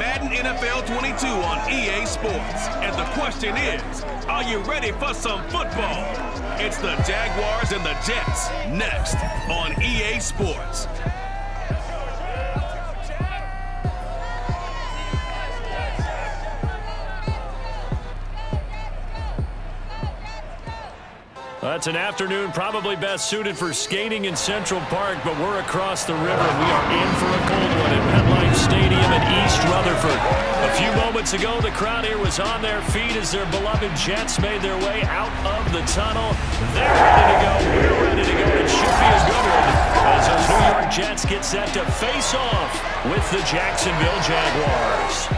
Madden NFL 22 on EA Sports. And the question is, are you ready for some football? It's the Jaguars and the Jets next on EA Sports. That's an afternoon probably best suited for skating in Central Park, but we're across the river. We are in for a cold one at MetLife Stadium in East Rutherford. A few moments ago, the crowd here was on their feet as their beloved Jets made their way out of the tunnel. They're ready to go. We're ready to go. It should be a good one as those New York Jets get set to face off with the Jacksonville Jaguars.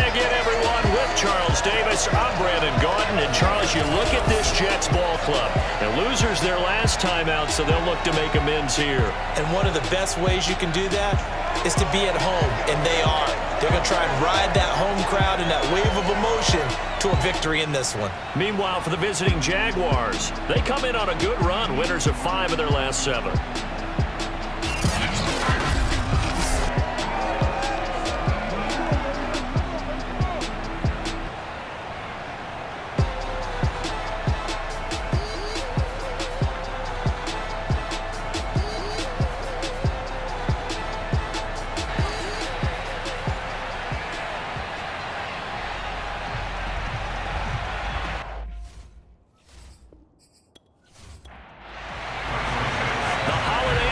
Again, everyone, with Charles Davis, I'm Brandon Gaudin. And Charles, you look at this Jets ball club. And losers their last time out, so they'll look to make amends here. And one of the best ways you can do that is to be at home, and they are. They're going to try and ride that home crowd and that wave of emotion to a victory in this one. Meanwhile, for the visiting Jaguars, they come in on a good run, winners of 5 of their last 7.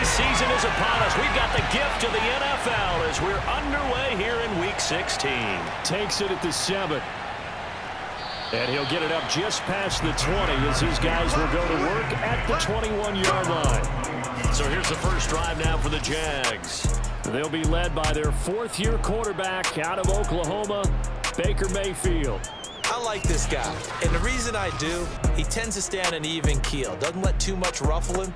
Season is upon us. We've got the gift of the NFL as we're underway here in Week 16. Takes it at the 7. And he'll get it up just past the 20 as his guys will go to work at the 21-yard line. So here's the first drive now for the Jags. They'll be led by their 4th-year quarterback out of Oklahoma, Baker Mayfield. I like this guy, and the reason I do, he tends to stay on an even keel. Doesn't let too much ruffle him.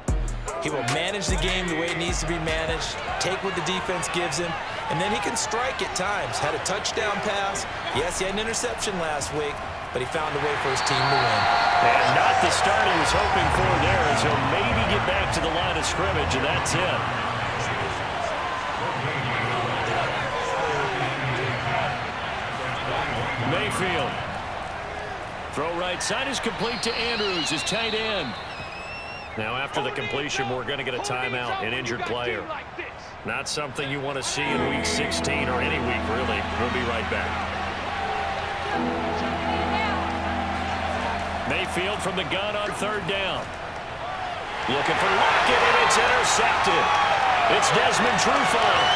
He will manage the game the way it needs to be managed, take what the defense gives him, and then he can strike at times. Had a touchdown pass. Yes, he had an interception last week, but he found a way for his team to win. And not the start he was hoping for there, as he'll maybe get back to the line of scrimmage, and that's it. Mayfield. Throw right side is complete to Andrews, his tight end. Now after the completion, we're going to get a timeout, an injured player. Not something you want to see in Week 16 or any week, really. We'll be right back. Mayfield from the gun on 3rd down. Looking for Lockett, and it's intercepted. It's Desmond Trufant.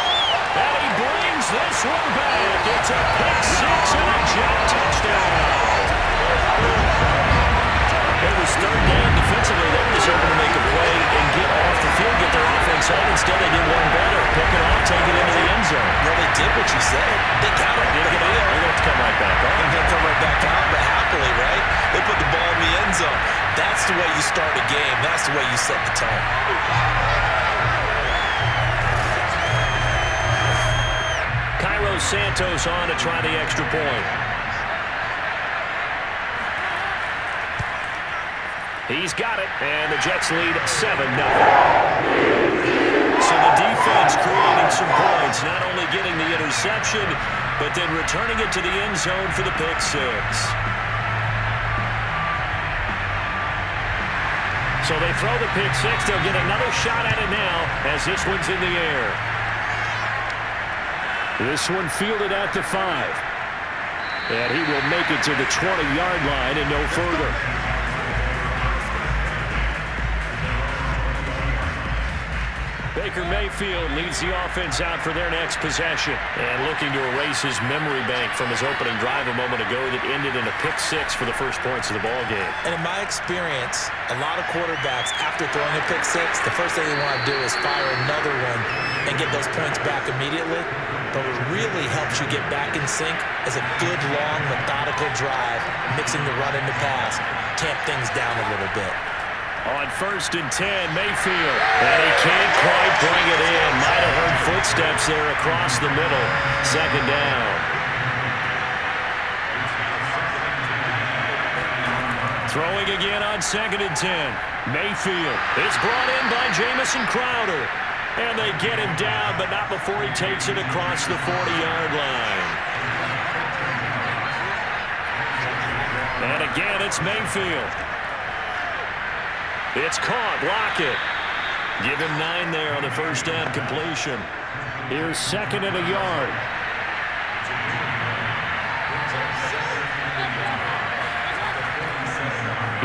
And he brings this one back. It's a pick 6 and a jet touchdown. It was 3rd down defensively. They were just hoping to make a play and get off the field, get their offense on. Instead, they did one better. Pick it off, take it into the end zone. Well, they did what you said. They got it. They're going to come right back on. They're going to come right back out, but happily, right? They put the ball in the end zone. That's the way you start a game. That's the way you set the tone. Cairo Santos on to try the extra point. He's got it, and the Jets lead 7-0. So the defense creating some points, not only getting the interception, but then returning it to the end zone for the pick 6. So they throw the pick 6. They'll get another shot at it now as this one's in the air. This one fielded at the 5. And he will make it to the 20-yard line and no further. Baker Mayfield leads the offense out for their next possession. And looking to erase his memory bank from his opening drive a moment ago that ended in a pick 6 for the first points of the ballgame. And in my experience, a lot of quarterbacks, after throwing a pick 6, the first thing they want to do is fire another one and get those points back immediately. But what really helps you get back in sync is a good, long, methodical drive, mixing the run and the pass, tamp things down a little bit. On 1st and 10, Mayfield. And he can't quite bring it in. Might have heard footsteps there across the middle. 2nd down. Throwing again on 2nd and 10. Mayfield is brought in by Jamison Crowder. And they get him down, but not before he takes it across the 40-yard line. And again, it's Mayfield. It's caught. Lockett. Give him 9 there on the first down completion. Here's 2nd and a yard.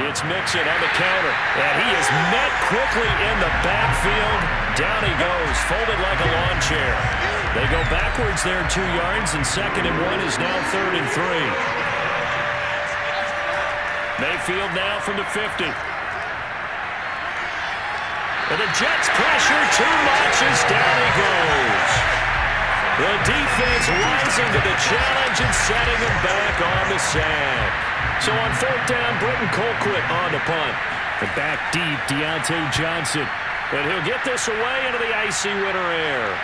It's Mixon on the counter. And he is met quickly in the backfield. Down he goes, folded like a lawn chair. They go backwards there 2 yards, and 2nd and 1 is now 3rd and 3. Mayfield now from the 50. And the Jets pressure too much as down he goes. The defense rising to the challenge and setting him back on the sack. So on 4th down, Britton Colquitt on the punt. And back deep, Deontay Johnson. And he'll get this away into the icy winter air.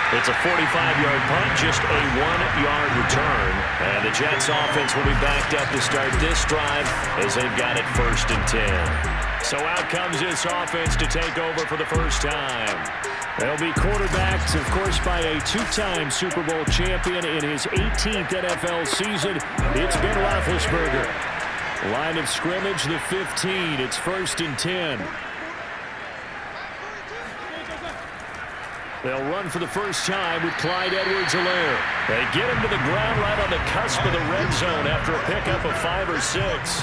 It's a 45-yard punt, just a 1-yard return. And the Jets offense will be backed up to start this drive as they've got it 1st and 10. So out comes this offense to take over for the first time. They'll be quarterbacked, of course, by a 2-time Super Bowl champion in his 18th NFL season. It's Ben Roethlisberger. Line of scrimmage, the 15. It's 1st and 10. They'll run for the first time with Clyde Edwards-Helaire. They get him to the ground right on the cusp of the red zone after a pickup of 5 or 6.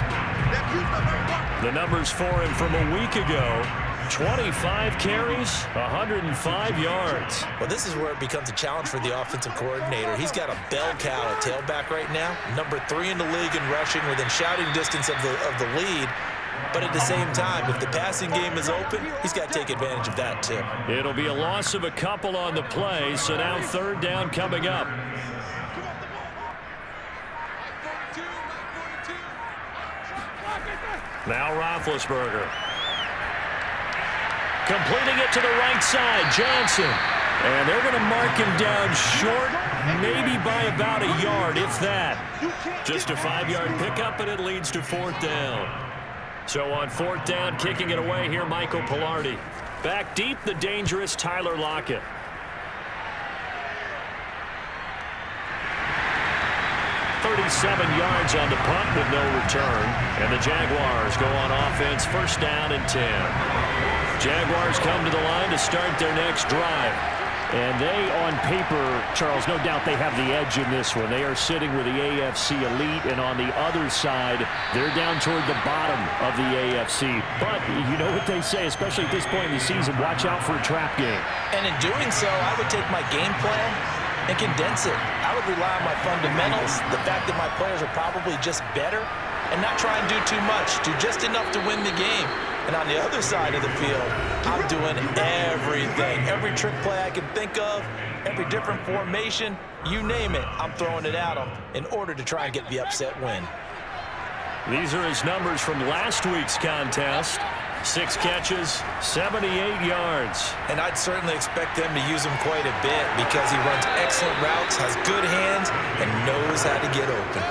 The numbers for him from a week ago: 25 carries, 105 yards. Well, this is where it becomes a challenge for the offensive coordinator. He's got a bell cow at tailback right now, number 3 in the league in rushing, within shouting distance of the lead. But at the same time, if the passing game is open, he's got to take advantage of that too. It'll be a loss of a couple on the play, so now 3rd down coming up. Now Roethlisberger. Completing it to the right side, Johnson. And they're going to mark him down short, maybe by about a yard, if that. Just a 5-yard pickup, and it leads to 4th down. So on 4th down, kicking it away here, Michael Pilardi. Back deep, the dangerous Tyler Lockett. $37 on the punt with no return. And the Jaguars go on offense, 1st down and 10. Jaguars come to the line to start their next drive. And they, on paper, Charles, no doubt they have the edge in this one. They are sitting with the AFC elite, and on the other side, they're down toward the bottom of the AFC. But you know what they say, especially at this point in the season, watch out for a trap game. And in doing so, I would take my game plan and condense it. I would rely on my fundamentals, the fact that my players are probably just better, and not try and do too much, do just enough to win the game. And on the other side of the field, I'm doing everything. Every trick play I can think of, every different formation, you name it, I'm throwing it at them in order to try and get the upset win. These are his numbers from last week's contest. 6 catches, 78 yards. And I'd certainly expect them to use him quite a bit because he runs excellent routes, has good hands, and knows how to get open.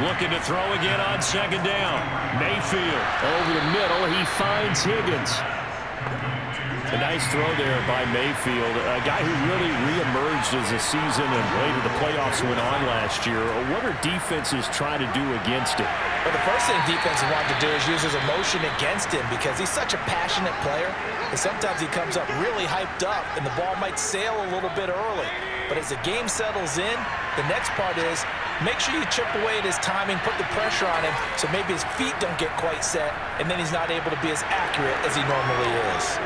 Looking to throw again on 2nd down. Mayfield over the middle. He finds Higgins. A nice throw there by Mayfield, a guy who really reemerged as the season and later the playoffs went on last year. What are defenses trying to do against him? Well, the first thing defenses want to do is use his emotion against him because he's such a passionate player. And sometimes he comes up really hyped up and the ball might sail a little bit early. But as the game settles in, the next part is make sure you chip away at his timing, put the pressure on him so maybe his feet don't get quite set, and then he's not able to be as accurate as he normally is.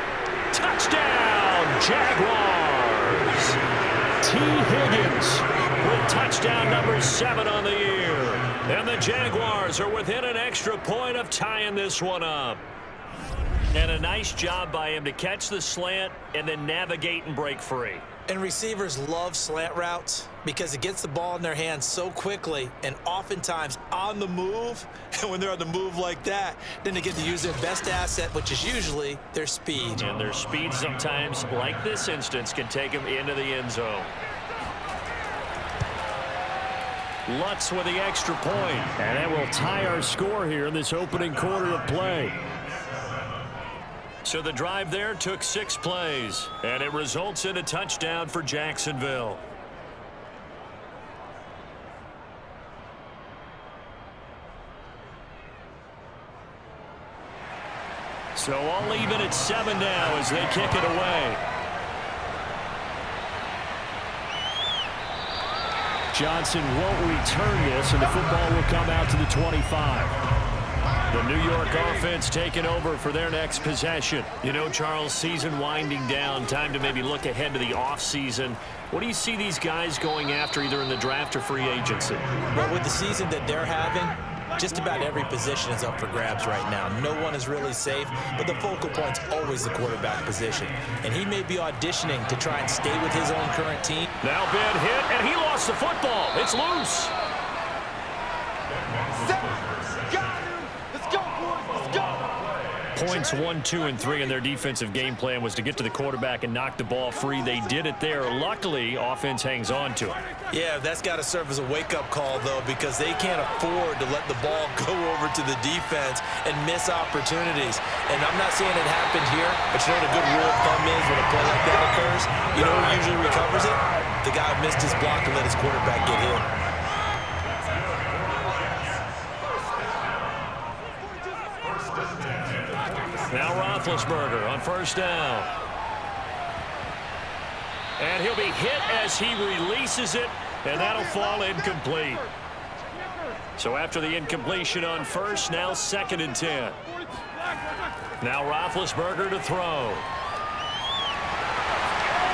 Touchdown, Jaguars! T. Higgins with touchdown number 7 on the year. And the Jaguars are within an extra point of tying this one up. And a nice job by him to catch the slant and then navigate and break free. And receivers love slant routes because it gets the ball in their hands so quickly and oftentimes on the move. And when they're on the move like that, then they get to use their best asset, which is usually their speed. And their speed sometimes, like this instance, can take them into the end zone. Lutz with the extra point. And that will tie our score here in this opening quarter of play. So the drive there took 6 plays, and it results in a touchdown for Jacksonville. So all even at 7 now as they kick it away. Johnson won't return this, and the football will come out to the 25. The New York offense taking over for their next possession. You know, Charles, season winding down, time to maybe look ahead to the offseason. What do you see these guys going after either in the draft or free agency? Well, with the season that they're having, just about every position is up for grabs right now. No one is really safe, but the focal point's always the quarterback position. And he may be auditioning to try and stay with his own current team. Now bad hit, and he lost the football. It's loose. Points 1, 2, and 3 in their defensive game plan was to get to the quarterback and knock the ball free. They did it there. Luckily, offense hangs on to it. Yeah, that's got to serve as a wake-up call, though, because they can't afford to let the ball go over to the defense and miss opportunities. And I'm not saying it happened here, but you know what a good rule of thumb is when a play like that occurs? You know who usually recovers it? The guy who missed his block and let his quarterback get hit. Now Roethlisberger on first down. And he'll be hit as he releases it, and that'll fall incomplete. So after the incompletion on first, now 2nd and 10. Now Roethlisberger to throw.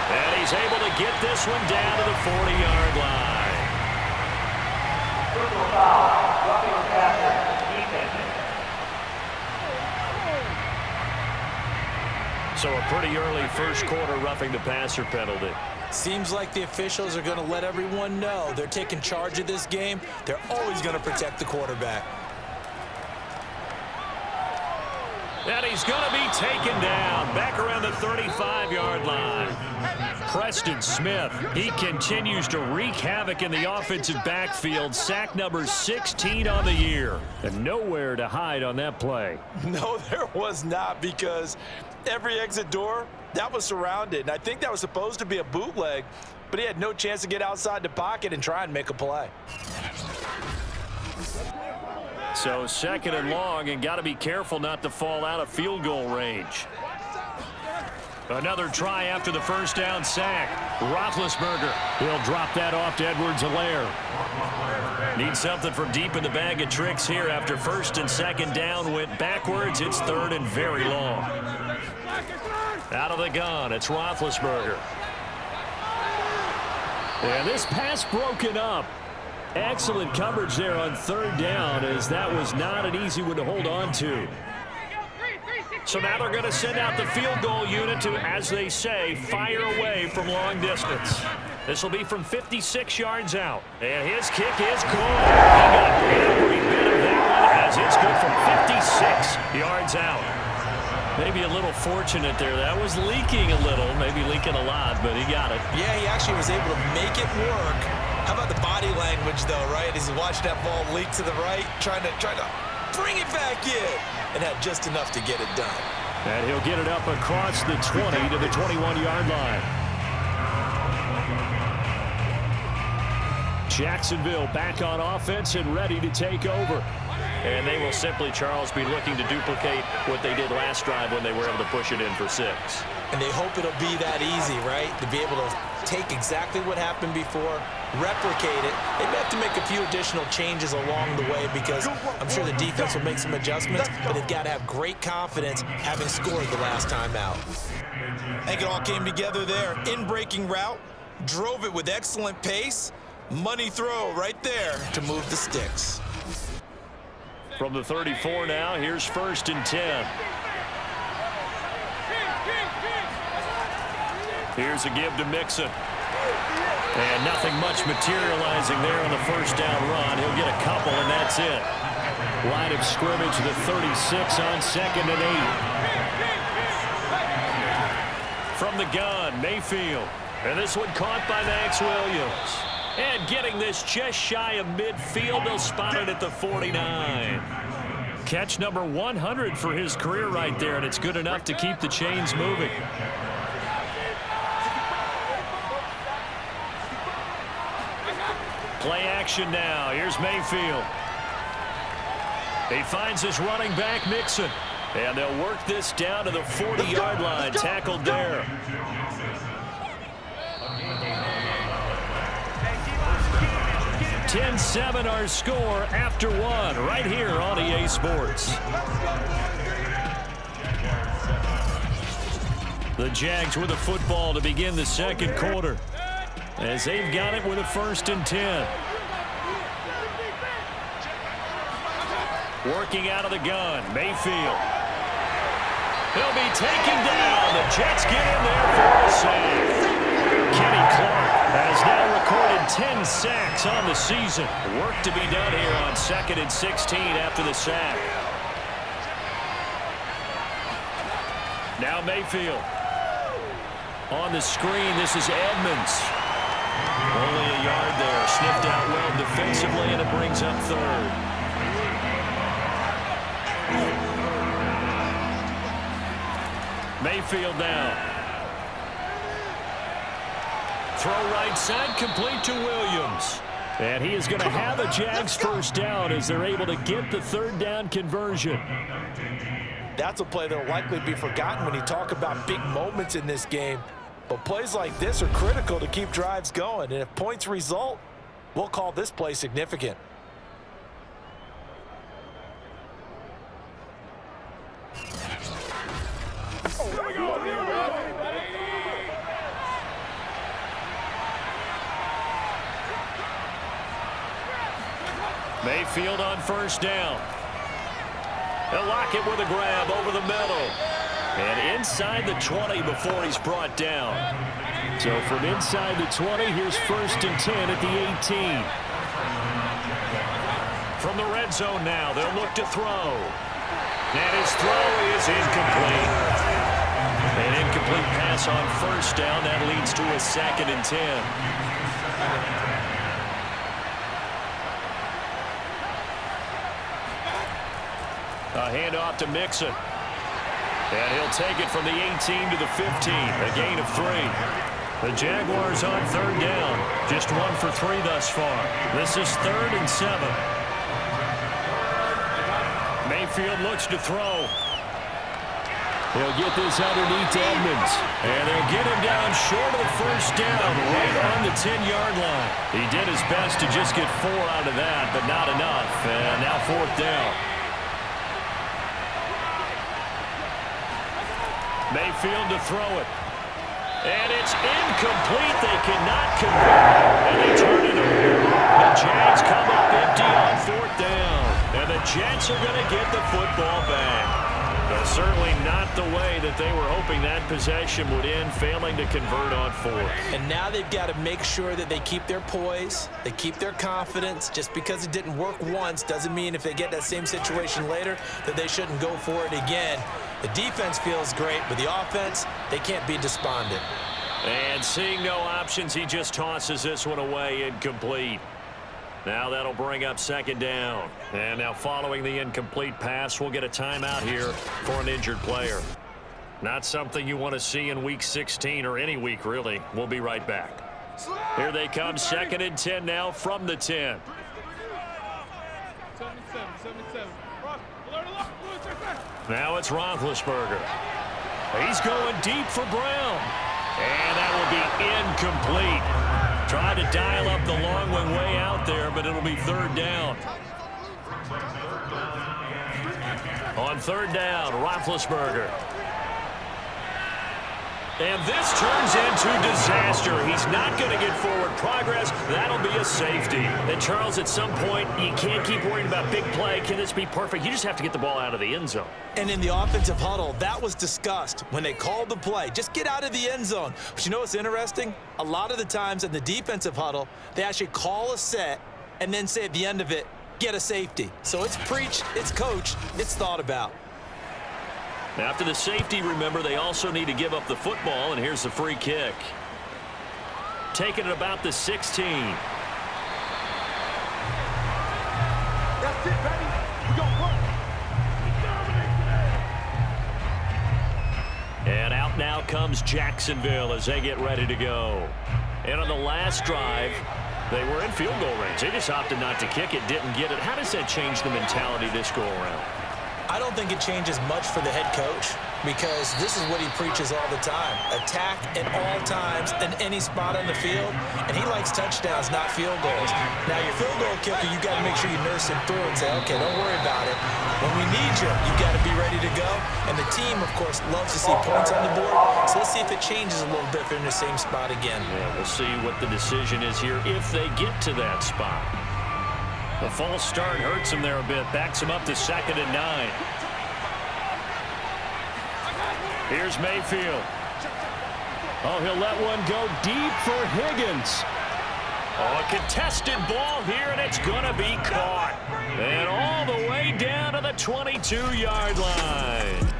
And he's able to get this one down to the 40-yard line. Personal foul, roughing the passer, defense. So a pretty early first quarter roughing the passer penalty. Seems like the officials are going to let everyone know they're taking charge of this game. They're always going to protect the quarterback. And he's going to be taken down back around the 35-yard line. Preston Smith, he continues to wreak havoc in the offensive backfield. Sack number 16 on the year. And nowhere to hide on that play. No, there was not, because every exit door, that was surrounded. And I think that was supposed to be a bootleg, but he had no chance to get outside the pocket and try and make a play. So 2nd and long, and got to be careful not to fall out of field goal range. Another try after the first down sack. Roethlisberger, he'll drop that off to Edwards-Helaire. Need something from deep in the bag of tricks here after 1st and 2nd down went backwards. It's 3rd and very long. Out of the gun, it's Roethlisberger. And this pass broken up. Excellent coverage there on 3rd down, as that was not an easy one to hold on to. So now they're going to send out the field goal unit to, as they say, fire away from long distance. This will be from 56 yards out. And his kick is good. He got every bit of that one, as it's good from 56 yards out. Maybe a little fortunate there. That was leaking a little, maybe leaking a lot, but he got it. Yeah, he actually was able to make it work. How about the body language, though, right? As he watched that ball leak to the right, trying to bring it back in, and had just enough to get it done. And he'll get it up across the 20 to the 21-yard line. Jacksonville back on offense and ready to take over. And they will simply, Charles, be looking to duplicate what they did last drive when they were able to push it in for 6. And they hope it'll be that easy, right? To be able to take exactly what happened before, replicate it. They may have to make a few additional changes along the way, because I'm sure the defense will make some adjustments, but they've got to have great confidence having scored the last time out. I think it all came together there. In-breaking route, drove it with excellent pace. Money throw right there to move the sticks. From the 34 now, here's 1st and 10. Here's a give to Mixon. And nothing much materializing there on the first down run. He'll get a couple, and that's it. Line of scrimmage, the 36 on 2nd and 8. From the gun, Mayfield. And this one caught by Max Williams. And getting this just shy of midfield, they'll spot it at the 49. Catch number 100 for his career right there, and it's good enough to keep the chains moving. Play action now. Here's Mayfield. He finds his running back, Mixon. And they'll work this down to the 40-yard line. Tackled there. $10-7 our score after one right here on EA Sports. The Jags with the football to begin the second quarter as they've got it with a 1st and 10. Working out of the gun, Mayfield. He'll be taken down. The Jets get in there for a sack. Kenny Clark has now recorded 10 sacks on the season. Work to be done here on 2nd and 16 after the sack. Now Mayfield. On the screen, this is Edmonds. Only a yard there. Sniffed out well defensively, and it brings up 3rd. Mayfield now. Throw right side, complete to Williams. And he is going to have a Jags 1st down as they're able to get the 3rd down conversion. That's a play that will likely be forgotten when you talk about big moments in this game. But plays like this are critical to keep drives going. And if points result, we'll call this play significant. Mayfield on 1st down. They'll lock it with a grab over the middle. And inside the 20 before he's brought down. So from inside the 20, here's 1st and 10 at the 18. From the red zone now, they'll look to throw. And his throw is incomplete. An incomplete pass on 1st down. That leads to a 2nd and 10. A handoff to Mixon. And he'll take it from the 18 to the 15. A gain of 3. The Jaguars on 3rd down. Just 1 for 3 thus far. This is 3rd and 7. Mayfield looks to throw. He'll get this underneath to Edmonds. And they'll get him down short of the 1st down, right on the 10-yard line. He did his best to just get 4 out of that, but not enough. And now 4th down. Mayfield to throw it. And it's incomplete. They cannot convert. And they turn it over. The Jags come up empty on 4th down. And the Jets are going to get the football back. But certainly not the way that they were hoping that possession would end, failing to convert on 4th. And now they've got to make sure that they keep their poise, they keep their confidence. Just because it didn't work once doesn't mean if they get that same situation later that they shouldn't go for it again. The defense feels great, but the offense, they can't be despondent. And seeing no options, he just tosses this one away, incomplete. Now that'll bring up 2nd down. And now following the incomplete pass, we'll get a timeout here for an injured player. Not something you want to see in Week 16 or any week, really. We'll be right back. Here they come, 2nd and 10 now from the 10. Now it's Roethlisberger. He's going deep for Brown. And that will be incomplete. Tried to dial up the long one way out there, but it'll be 3rd down. On 3rd down, Roethlisberger. And this turns into disaster. He's not going to get forward progress. That'll be a safety. And, Charles, at some point, you can't keep worrying about big play. Can this be perfect? You just have to get the ball out of the end zone. And in the offensive huddle, that was discussed when they called the play. Just get out of the end zone. But you know what's interesting? A lot of the times in the defensive huddle, they actually call a set and then say at the end of it, get a safety. So it's preached, it's coached, it's thought about. After the safety, remember, they also need to give up the football, and here's the free kick. Taking it about the 16. And out now comes Jacksonville as they get ready to go. And on the last drive, they were in field goal range. They just opted not to kick it, didn't get it. How does that change the mentality this go around? I don't think it changes much for the head coach because this is what he preaches all the time. Attack at all times in any spot on the field, and he likes touchdowns, not field goals. Now, your field goal kicker, you got to make sure you nurse him through and say, okay, don't worry about it. When we need you, you got to be ready to go. And the team, of course, loves to see points on the board, so let's see if it changes a little bit if they're in the same spot again. Yeah, we'll see what the decision is here if they get to that spot. The false start hurts him there a bit, backs him up to 2nd and 9. Here's Mayfield. Oh, he'll let one go deep for Higgins. Oh, a contested ball here, and it's going to be caught. And all the way down to the 22-yard line.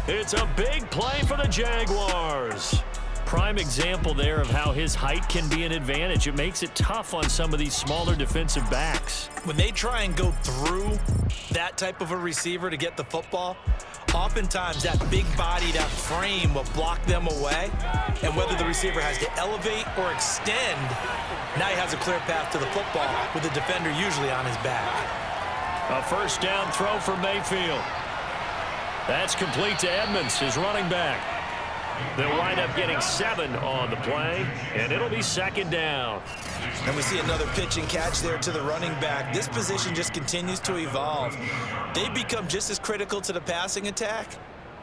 It's a big play for the Jaguars. Prime example there of how his height can be an advantage. It makes it tough on some of these smaller defensive backs. When they try and go through that type of a receiver to get the football, oftentimes that big body, that frame will block them away. And whether the receiver has to elevate or extend, now he has a clear path to the football with the defender usually on his back. A first down throw for Mayfield. That's complete to Edmonds, his running back. They'll wind up getting 7 on the play, and it'll be 2nd down. And we see another pitch and catch there to the running back. This position just continues to evolve. They become just as critical to the passing attack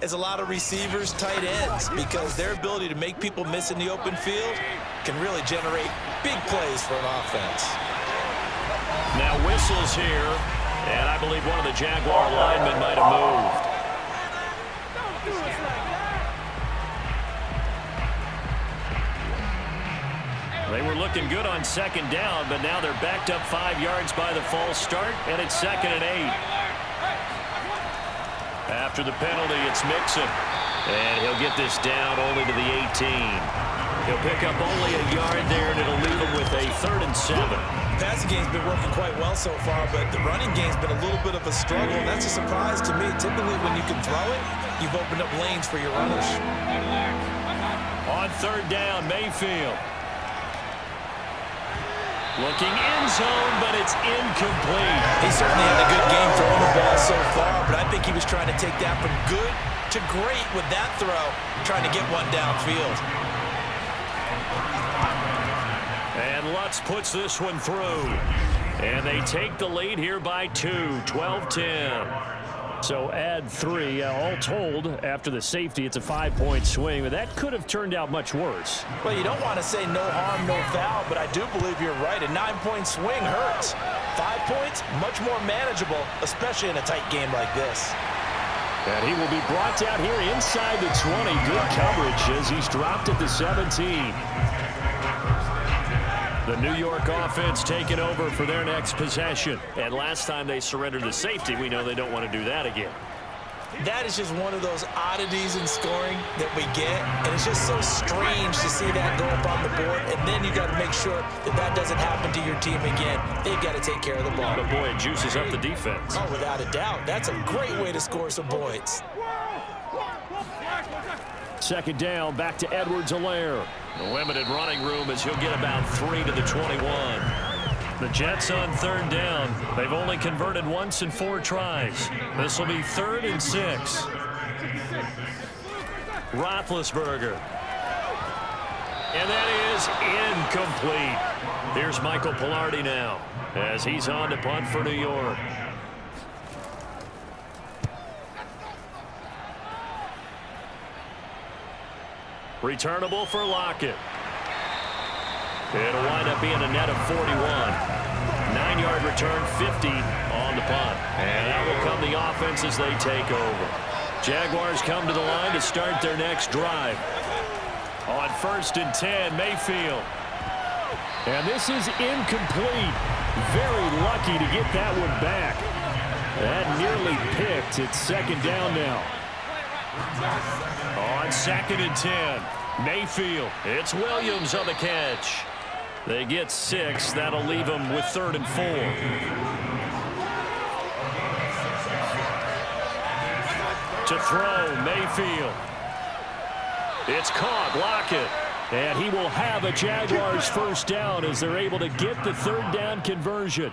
as a lot of receivers, tight ends, because their ability to make people miss in the open field can really generate big plays for an offense. Now whistles here, and I believe one of the Jaguar linemen might have moved. They were looking good on 2nd down, but now they're backed up 5 yards by the false start, and it's 2nd and 8. After the penalty, it's Mixon, and he'll get this down only to the 18. He'll pick up only a yard there, and it'll leave him with a 3rd and 7. The passing game's been working quite well so far, but the running game's been a little bit of a struggle, and that's a surprise to me. Typically, when you can throw it, you've opened up lanes for your runners. On 3rd down, Mayfield. Looking in zone, but it's incomplete. He certainly had a good game throwing the ball so far, but I think he was trying to take that from good to great with that throw, trying to get one downfield. And Lutz puts this one through. And they take the lead here by 2, 12-10. So add 3. All told, after the safety, it's a 5-point swing. But that could have turned out much worse. Well, you don't want to say no harm, no foul, but I do believe you're right. A 9-point swing hurts. 5 points, much more manageable, especially in a tight game like this. And he will be brought down here inside the 20. Good coverage as he's dropped at the 17. The New York offense taking over for their next possession. And last time they surrendered the safety, we know they don't want to do that again. That is just one of those oddities in scoring that we get. And it's just so strange to see that go up on the board. And then you got to make sure that that doesn't happen to your team again. They've got to take care of the ball. But boy, it juices up the defense. Oh, without a doubt. That's a great way to score some points. 2nd down, back to Edwards-Helaire. The limited running room as he'll get about 3 to the 21. The Jets on 3rd down. They've only converted once in 4 tries. This will be 3rd and 6. Roethlisberger. And that is incomplete. Here's Michael Pilardi now as he's on to punt for New York. Returnable for Lockett. It'll wind up being a net of 41. 9-yard return, 50 on the punt. And that will come the offense as they take over. Jaguars come to the line to start their next drive. On 1st and 10, Mayfield. And this is incomplete. Very lucky to get that one back. That nearly picked. It's 2nd down now. On 2nd and 10, Mayfield. It's Williams on the catch. They get 6. That'll leave them with 3rd and 4. To throw, Mayfield. It's caught, Lockett. And he will have a Jaguars first down as they're able to get the third down conversion.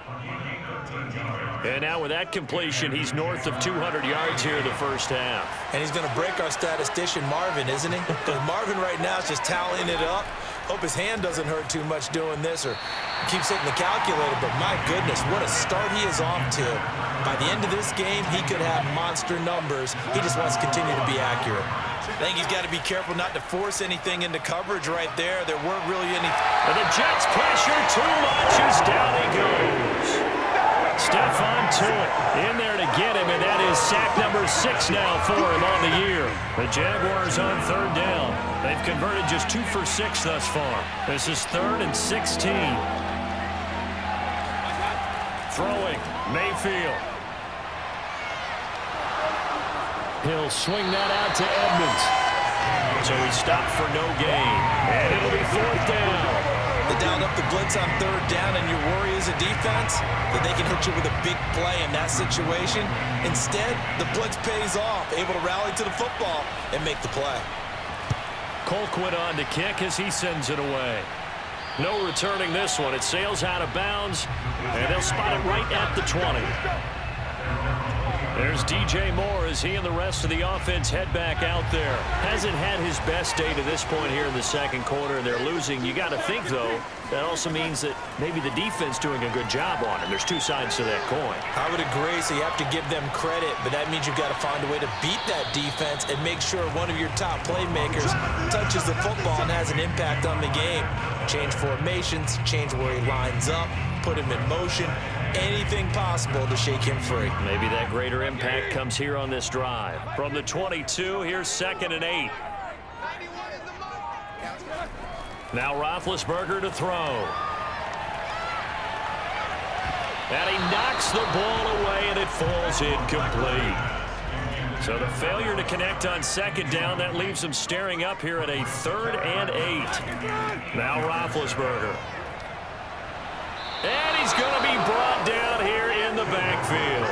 And now with that completion, he's north of 200 yards here in the first half. And he's going to break our statistician Marvin, isn't he? Because Marvin right now is just tallying it up. Hope his hand doesn't hurt too much doing this or keeps hitting the calculator. But my goodness, what a start he is off to. By the end of this game, he could have monster numbers. He just wants to continue to be accurate. I think he's got to be careful not to force anything into coverage right there. There weren't really any. And the Jets pressure too much as down he goes. Stephon Tuitt in there to get him, and that is sack number 6 now for him on the year. The Jaguars on third down. They've converted just 2 for 6 thus far. This is 3rd and 16. Throwing, Mayfield. He'll swing that out to Edmonds. So he stopped for no gain. And it'll be 4th down. They dialed up the blitz on third down, and your worry as a defense that they can hit you with a big play in that situation. Instead, the blitz pays off, able to rally to the football and make the play. Colquitt on to kick as he sends it away. No returning this one. It sails out of bounds, and they'll spot it right at the 20. There's DJ Moore as he and the rest of the offense head back out there. Hasn't had his best day to this point here in the second quarter, and they're losing. You got to think, though, that also means that maybe the defense doing a good job on him. There's two sides to that coin. I would agree, so you have to give them credit, but that means you've got to find a way to beat that defense and make sure one of your top playmakers touches the football and has an impact on the game. Change formations, change where he lines up, put him in motion. Anything possible to shake him free. Maybe that greater impact comes here on this drive. From the 22, here's 2nd and 8. Now Roethlisberger to throw. And he knocks the ball away, and it falls incomplete. So the failure to connect on 2nd down, that leaves him staring up here at a 3rd and 8. Now Roethlisberger. And he's going to be brought down here in the backfield.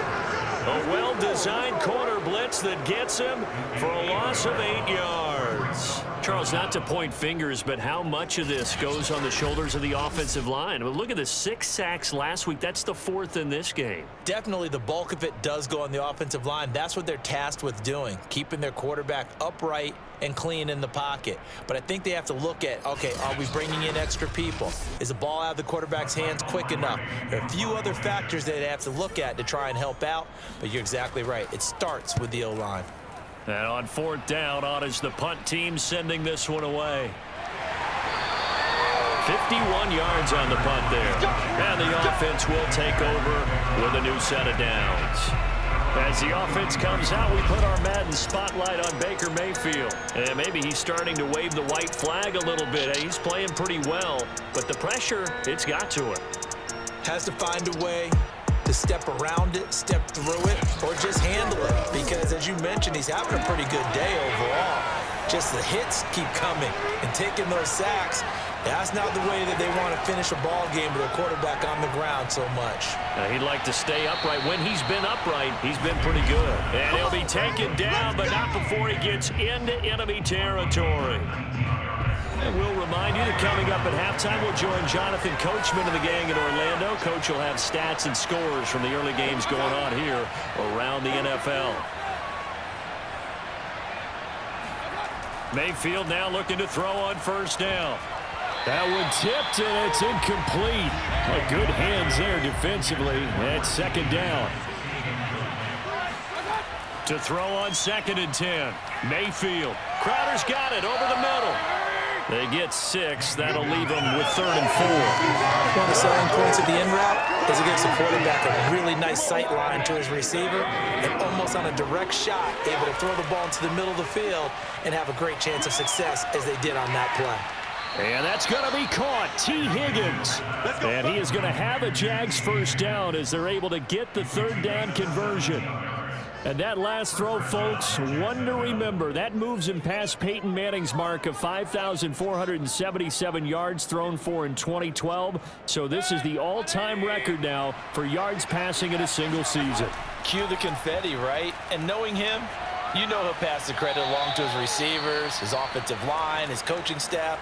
A well-designed corner blitz that gets him for a loss of 8 yards. Charles, not to point fingers, but how much of this goes on the shoulders of the offensive line? I mean, look at the 6 sacks last week. That's the 4th in this game. Definitely the bulk of it does go on the offensive line. That's what they're tasked with doing, keeping their quarterback upright and clean in the pocket. But I think they have to look at, okay, are we bringing in extra people? Is the ball out of the quarterback's hands quick enough? There are a few other factors that they have to look at to try and help out, but you're exactly right. It starts with the O-line. And on 4th down, on is the punt team sending this one away. 51 yards on the punt there. And the offense will take over with a new set of downs. As the offense comes out, we put our Madden spotlight on Baker Mayfield. And maybe he's starting to wave the white flag a little bit. He's playing pretty well, but the pressure, it's got to him. Has to find a way to step around it, step through it, or just handle it. Because as you mentioned, he's having a pretty good day overall. Just the hits keep coming and taking those sacks. That's not the way that they want to finish a ball game with a quarterback on the ground so much. He'd like to stay upright. When he's been upright, he's been pretty good. And he'll be taken down, but not before he gets into enemy territory. And we'll remind you that coming up at halftime, we'll join Jonathan Coachman and the gang in Orlando. Coach will have stats and scores from the early games going on here around the NFL. Mayfield now looking to throw on 1st down. That one tipped, and it's incomplete. Good hands there defensively. That's 2nd down. To throw on 2nd and 10. Mayfield. Crowder's got it over the middle. They get 6. That'll leave them with 3rd and 4. One of the selling points of the in route is it gives the quarterback a really nice sight line to his receiver and almost on a direct shot, able to throw the ball into the middle of the field and have a great chance of success as they did on that play. And that's going to be caught. T. Higgins. And he is going to have a Jags first down as they're able to get the 3rd down conversion. And that last throw, folks, one to remember. That moves him past Peyton Manning's mark of 5,477 yards thrown for in 2012. So this is the all-time record now for yards passing in a single season. Cue the confetti, right? And knowing him, You know he'll pass the credit along to his receivers, his offensive line, his coaching staff.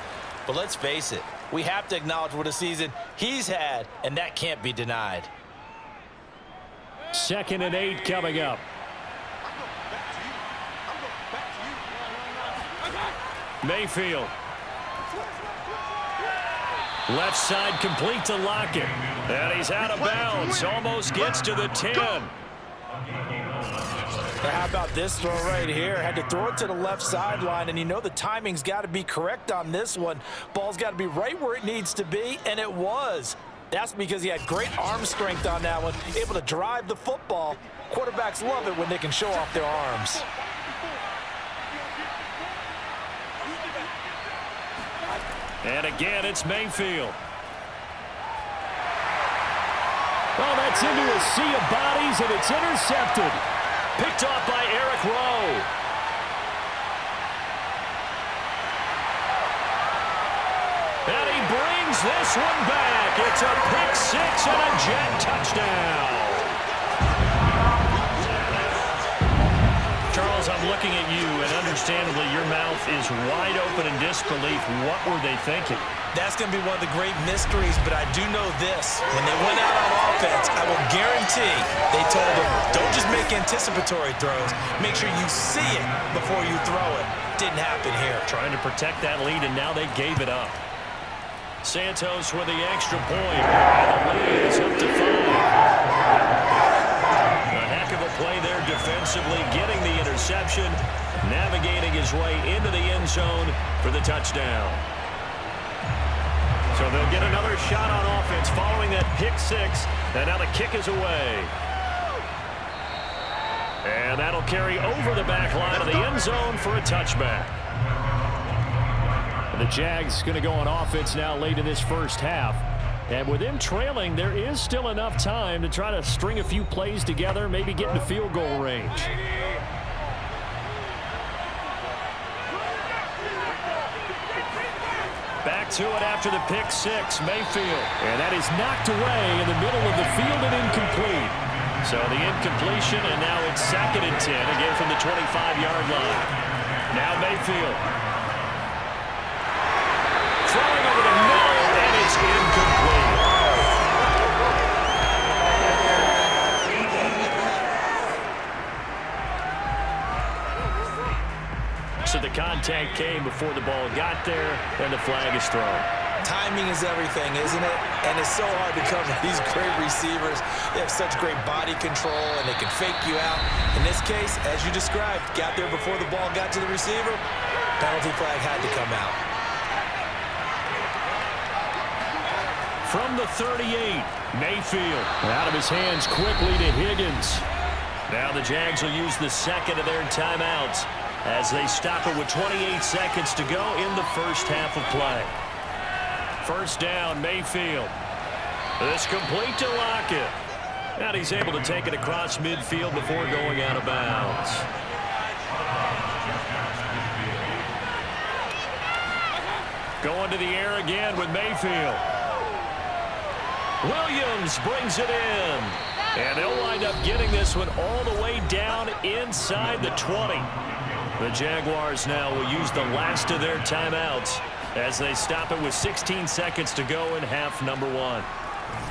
But let's face it, we have to acknowledge what a season he's had, and that can't be denied. 2nd and 8 coming up. Mayfield. Left side complete to Lockett. And he's out of bounds. Almost gets to the 10. How about this throw right here? Had to throw it to the left sideline, and you know the timing's got to be correct on this one. Ball's got to be right where it needs to be, and it was. That's because he had great arm strength on that one, able to drive the football. Quarterbacks love it when they can show off their arms. And again, it's Mayfield. Well, that's into a sea of bodies, and it's intercepted. Picked off by Eric Rowe. And he brings this one back. It's a pick six and a Jet touchdown. Charles, I'm looking at you, and understandably your mouth is wide open in disbelief. What were they thinking? That's going to be one of the great mysteries, but I do know this. When they went out on offense, I will guarantee they told them, don't just make anticipatory throws. Make sure you see it before you throw it. Didn't happen here. Trying to protect that lead, and now they gave it up. Santos with the extra point. And the lead is up to 5. A heck of a play there defensively, getting the interception, navigating his way into the end zone for the touchdown. So they'll get another shot on offense following that pick six, and now the kick is away. And that'll carry over the back line of the end zone for a touchback. And the Jags going to go on offense now late in this first half. And with them trailing, there is still enough time to try to string a few plays together, maybe get into field goal range. Back to it after the pick six, Mayfield. And that is knocked away in the middle of the field and incomplete. So the incompletion, and now it's 2nd and 10, again from the 25-yard line. Now Mayfield. Throwing over the middle, and it's incomplete. So the contact came before the ball got there, and the flag is thrown. Timing is everything, isn't it? And it's so hard to cover these great receivers. They have such great body control, and they can fake you out. In this case, as you described, got there before the ball got to the receiver. Penalty flag had to come out. From the 38, Mayfield. Out of his hands quickly to Higgins. Now the Jags will use the second of their timeouts as they stop it with 28 seconds to go in the first half of play. First down, Mayfield. This complete to Lockett. And he's able to take it across midfield before going out of bounds. Going to the air again with Mayfield. Williams brings it in. And they'll wind up getting this one all the way down inside the 20. The Jaguars now will use the last of their timeouts as they stop it with 16 seconds to go in half number 1.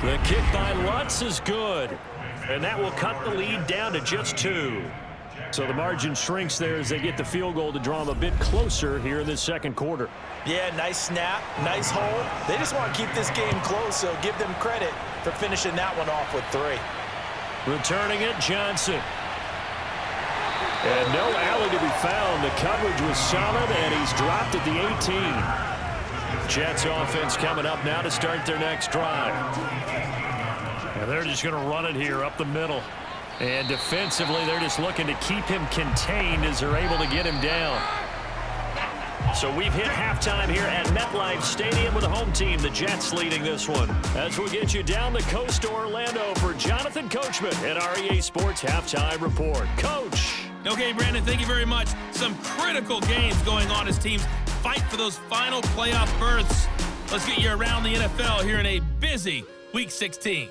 The kick by Lutz is good, and that will cut the lead down to just 2. So the margin shrinks there as they get the field goal to draw them a bit closer here in this second quarter. Yeah, nice snap, nice hold. They just want to keep this game close, so give them credit for finishing that one off with 3. Returning it, Johnson. And no alley to be found. The coverage was solid, and he's dropped at the 18. Jets offense coming up now to start their next drive. And they're just going to run it here up the middle. And defensively, they're just looking to keep him contained as they're able to get him down. So we've hit halftime here at MetLife Stadium with the home team, the Jets, leading this one. As we'll get you down the coast to Orlando for Jonathan Coachman at our EA Sports Halftime Report. Coach. Okay, Brandon, thank you very much. Some critical games going on as teams fight for those final playoff berths. Let's get you around the NFL here in a busy Week 16.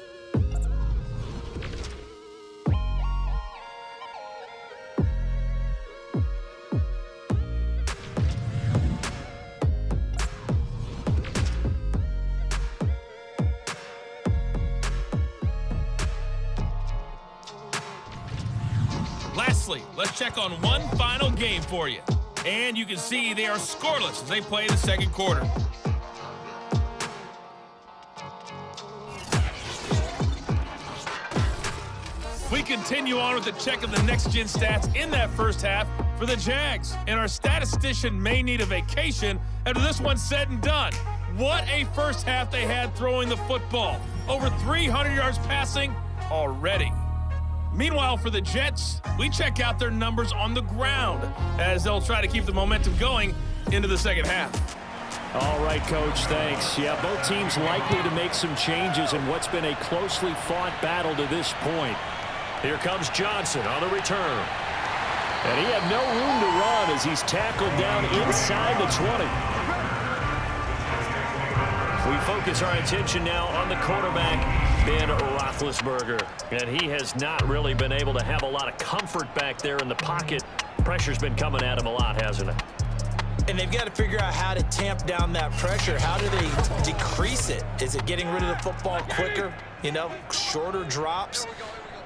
Lastly, let's check on one final game for you. And you can see they are scoreless as they play the second quarter. We continue on with the check of the next-gen stats in that first half for the Jags. And our statistician may need a vacation after this one's said and done. What a first half they had throwing the football. Over 300 yards passing already. Meanwhile, for the Jets, we check out their numbers on the ground as they'll try to keep the momentum going into the second half. All right, Coach, thanks. Yeah, both teams likely to make some changes in what's been a closely fought battle to this point. Here comes Johnson on the return. And he had no room to run as he's tackled down inside the 20. We focus our attention now on the quarterback, Ben Roethlisberger. And he has not really been able to have a lot of comfort back there in the pocket. Pressure's been coming at him a lot, hasn't it? And they've got to figure out how to tamp down that pressure. How do they decrease it? Is it getting rid of the football quicker? You know, shorter drops?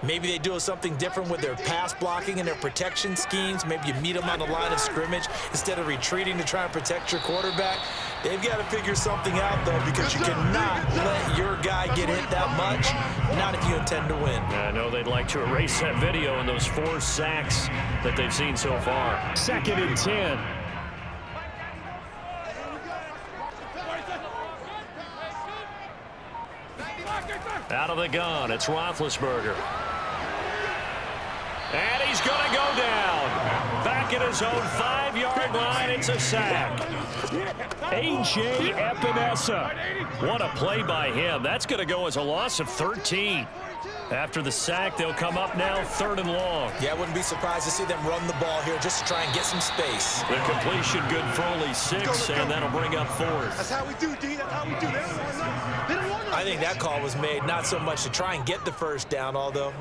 Maybe they do something different with their pass blocking and their protection schemes. Maybe you meet them on the line of scrimmage instead of retreating to try and protect your quarterback. They've got to figure something out, though, because you cannot let your guy get hit that much, not if you intend to win. I know they'd like to erase that video and those 4 sacks that they've seen so far. 2nd and 10. Out of the gun, it's Roethlisberger. And he's going to go down. Back at his own 5-yard line, it's a sack. A.J. Epinesa. What a play by him. That's going to go as a loss of 13. After the sack, they'll come up now 3rd and long. Yeah, I wouldn't be surprised to see them run the ball here just to try and get some space. The completion good for only 6, and that'll bring up 4th. That's how we do, D. That's how we do. I think that call was made not so much to try and get the first down, although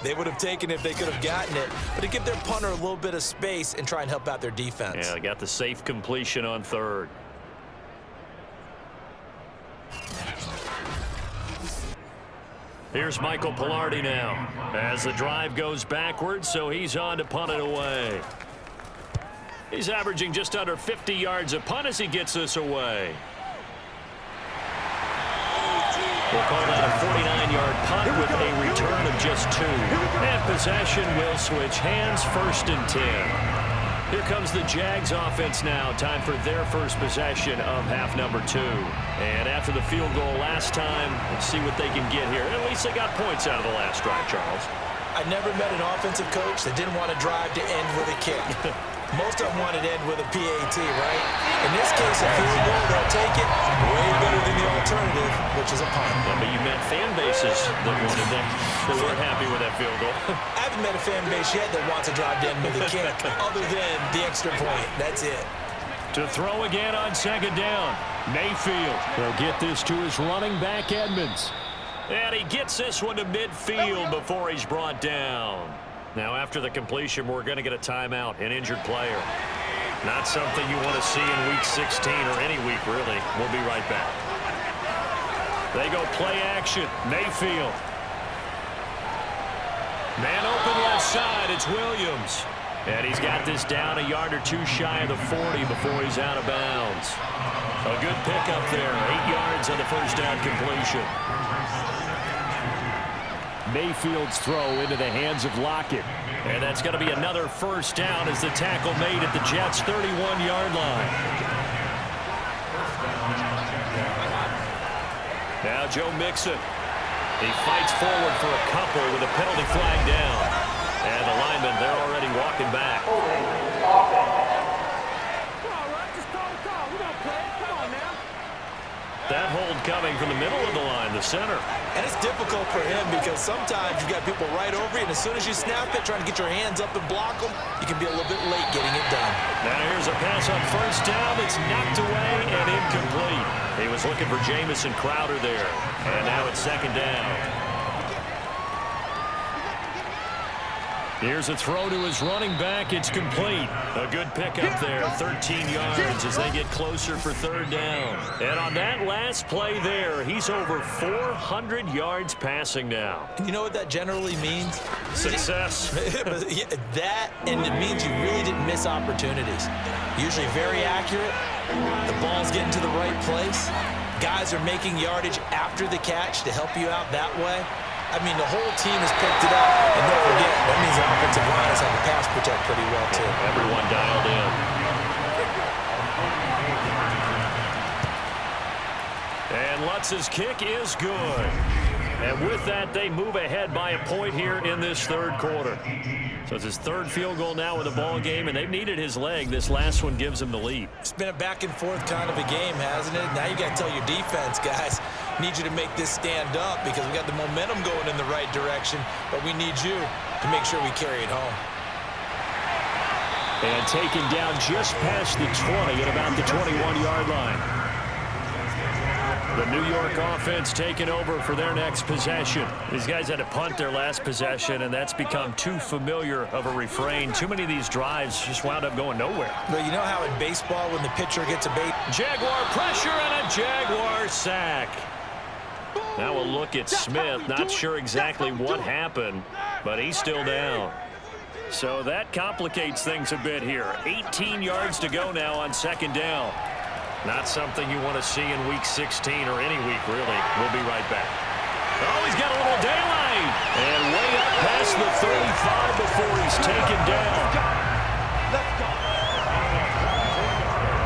they would have taken it if they could have gotten it, but to give their punter a little bit of space and try and help out their defense. Yeah, they got the safe completion on 3rd. Here's Michael Pilardi now as the drive goes backwards, so he's on to punt it away. He's averaging just under 50 yards a punt as he gets this away. We'll call that a 49-yard punt with a return of just 2. And possession will switch hands, 1st and 10. Here comes the Jags offense now. Time for their first possession of half number 2. And after the field goal last time, let's see what they can get here. At least they got points out of the last drive, Charles. I never met an offensive coach that didn't want to drive to end with a kick. Most of them wanted to end with a PAT, right? In this case, a field goal, they'll take it way better than the alternative, which is a punt. Yeah, but you met fan bases that wanted that, that weren't happy with that field goal. I haven't met a fan base yet that wants to drive to end with a kick, other than the extra point. That's it. To throw again on 2nd down. Mayfield will get this to his running back, Edmonds. And he gets this one to midfield before he's brought down. Now, after the completion, we're going to get a timeout, an injured player. Not something you want to see in Week 16 or any week, really. We'll be right back. They go play action. Mayfield. Man open left side. It's Williams. And he's got this down a yard or 2 shy of the 40 before he's out of bounds. A good pickup there. 8 yards on the first down completion. Mayfield's throw into the hands of Lockett. And that's going to be another first down as the tackle made at the Jets' 31-yard line. Now Joe Mixon. He fights forward for a couple with a penalty flag down. And the linemen, they're already walking back. That hold coming from the middle of the line, the center. And it's difficult for him because sometimes you've got people right over you, and as soon as you snap it, trying to get your hands up and block them, you can be a little bit late getting it done. Now here's a pass on first down. It's knocked away and incomplete. He was looking for Jamison Crowder there. And now it's 2nd down. Here's a throw to his running back. It's complete. A good pickup there, 13 yards as they get closer for 3rd down. And on that last play there, he's over 400 yards passing now. You know what that generally means? Success. That, and it means you really didn't miss opportunities. Usually very accurate. The ball's getting to the right place. Guys are making yardage after the catch to help you out that way. I mean, the whole team has picked it up. And don't forget, that means the offensive line has had to pass protect pretty well, too. Everyone dialed in. And Lutz's kick is good. And with that, they move ahead by a point here in this third quarter. So it's his third field goal now in the ball game, and they've needed his leg. This last one gives him the lead. It's been a back-and-forth kind of a game, hasn't it? Now you got to tell your defense, guys, need you to make this stand up because we got the momentum going in the right direction, but we need you to make sure we carry it home. And taken down just past the 20 at about the 21-yard line. The New York offense taking over for their next possession. These guys had to punt their last possession, and that's become too familiar of a refrain. Too many of these drives just wound up going nowhere. But you know how in baseball when the pitcher gets a bait? Jaguar pressure and a Jaguar sack. Now a look at Smith. Not sure exactly what happened, but he's still down. So that complicates things a bit here. 18 yards to go now on second down. Not something you want to see in Week 16 or any week, really. We'll be right back. Oh, he's got a little daylight. And way up past the 35 before he's taken down.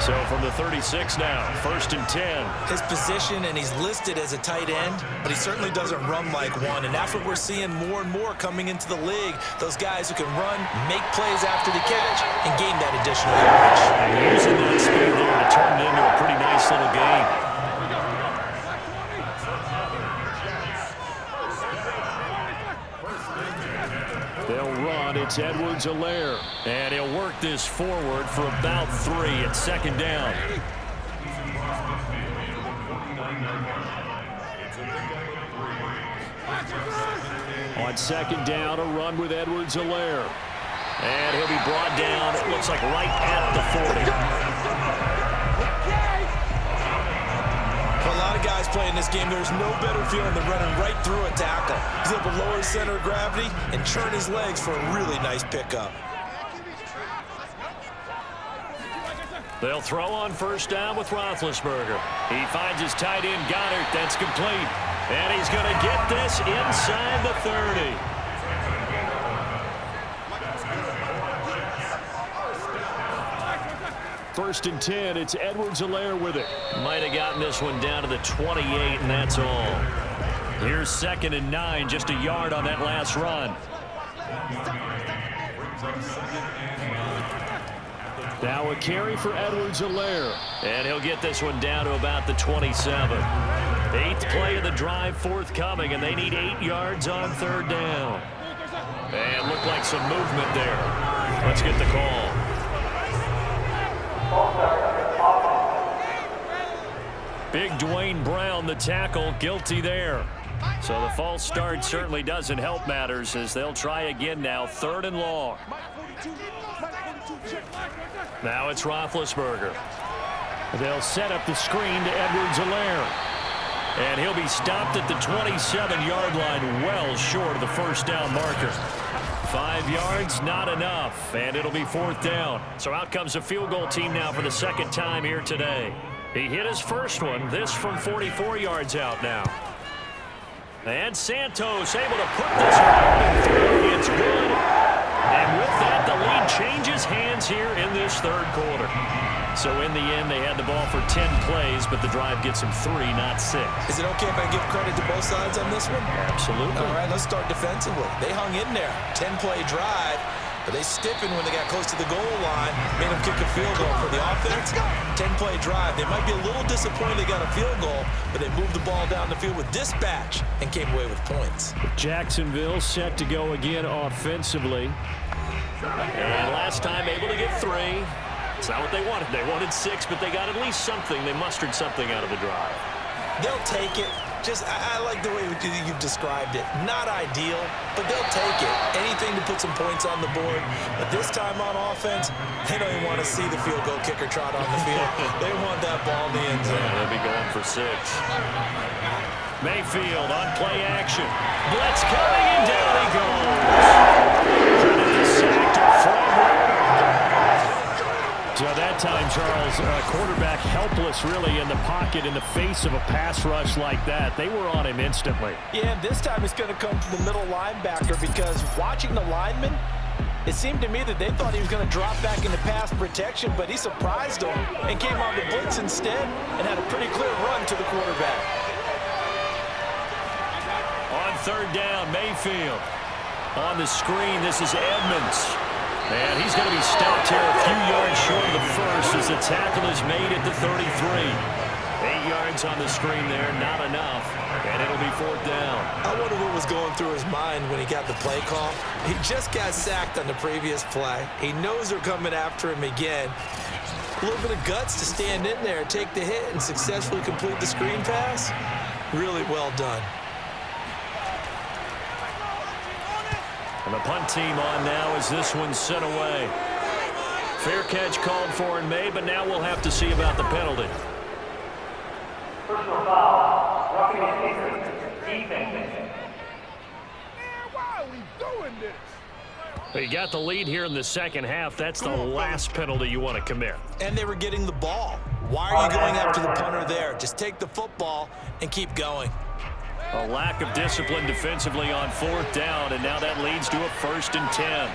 So from the 36 now, 1st and 10. His position, and he's listed as a tight end, but he certainly doesn't run like one. And that's what we're seeing more and more coming into the league. Those guys who can run, make plays after the catch, and gain that additional yardage. And using that speed there to turn it into a pretty nice little game. They'll run. It's Edwards-Helaire. And he'll work this forward for about 3 at second down. On second down, a run with Edwards-Helaire. And he'll be brought down, it looks like right at the 40. For a lot of guys playing this game, there's no better feeling than running right through a tackle. He's able to lower his center of gravity and churn his legs for a really nice pickup. They'll throw on first down with Roethlisberger. He finds his tight end, Goddard. That's complete. And he's going to get this inside the 30. First and 10, it's Edwards-Helaire with it. Might have gotten this one down to the 28, and that's all. Here's 2nd and 9, just a yard on that last run. Now a carry for Edwards-Helaire. And he'll get this one down to about the 27. 8th play of the drive forthcoming, and they need 8 yards on third down. And looked like some movement there. Let's get the call. Big Dwayne Brown, the tackle, guilty there. So the false start certainly doesn't help matters as they'll try again now, 3rd and long. Now it's Roethlisberger. They'll set up the screen to Edwards-Helaire. And he'll be stopped at the 27-yard line, well short of the first down marker. 5 yards, not enough, and it'll be 4th down. So out comes the field goal team now for the 2nd time here today. He hit his first one, this from 44 yards out now. And Santos able to put this one through. It's good. And with that, the lead changes hands here in this third quarter. So in the end, they had the ball for 10 plays, but the drive gets them 3, not 6. Is it okay if I give credit to both sides on this one? Absolutely. All right, let's start defensively. They hung in there. 10-play drive, but they stiffened when they got close to the goal line, made them kick a field goal. For the offense, 10-play drive. They might be a little disappointed they got a field goal, but they moved the ball down the field with dispatch and came away with points. Jacksonville set to go again offensively. And last time able to get 3. It's not what they wanted. They wanted 6, but they got at least something. They mustered something out of the drive. They'll take it. I like the way you've described it. Not ideal, but they'll take it. Anything to put some points on the board. But this time on offense, they don't even want to see the field goal kicker trot on the field. They want that ball in the end zone. Yeah, they'll be going for 6. Mayfield on play action. Blitz coming, and down he goes. Credit the sack to Fred. So that time, Charles, quarterback helpless really in the pocket in the face of a pass rush like that. They were on him instantly. Yeah, this time it's going to come from the middle linebacker because watching the lineman, it seemed to me that they thought he was going to drop back into pass protection, but he surprised them and came on the blitz instead and had a pretty clear run to the quarterback. On 3rd down, Mayfield. On the screen, this is Edmonds. And he's going to be stopped here a few yards short of the first as the tackle is made at the 33. 8 yards on the screen there, not enough. And it'll be 4th down. I wonder what was going through his mind when he got the play call. He just got sacked on the previous play. He knows they're coming after him again. A little bit of guts to stand in there, take the hit, and successfully complete the screen pass. Really well done. And the punt team on now as this one's sent away. Fair catch called for and made, but now we'll have to see about the penalty. Personal foul, roughing the kicker, defense. Why are we doing this? You got the lead here in the second half. That's the last penalty you want to commit. And they were getting the ball. Why are you going after the punter there? Just take the football and keep going. A lack of discipline defensively on 4th down, and now that leads to a 1st and 10.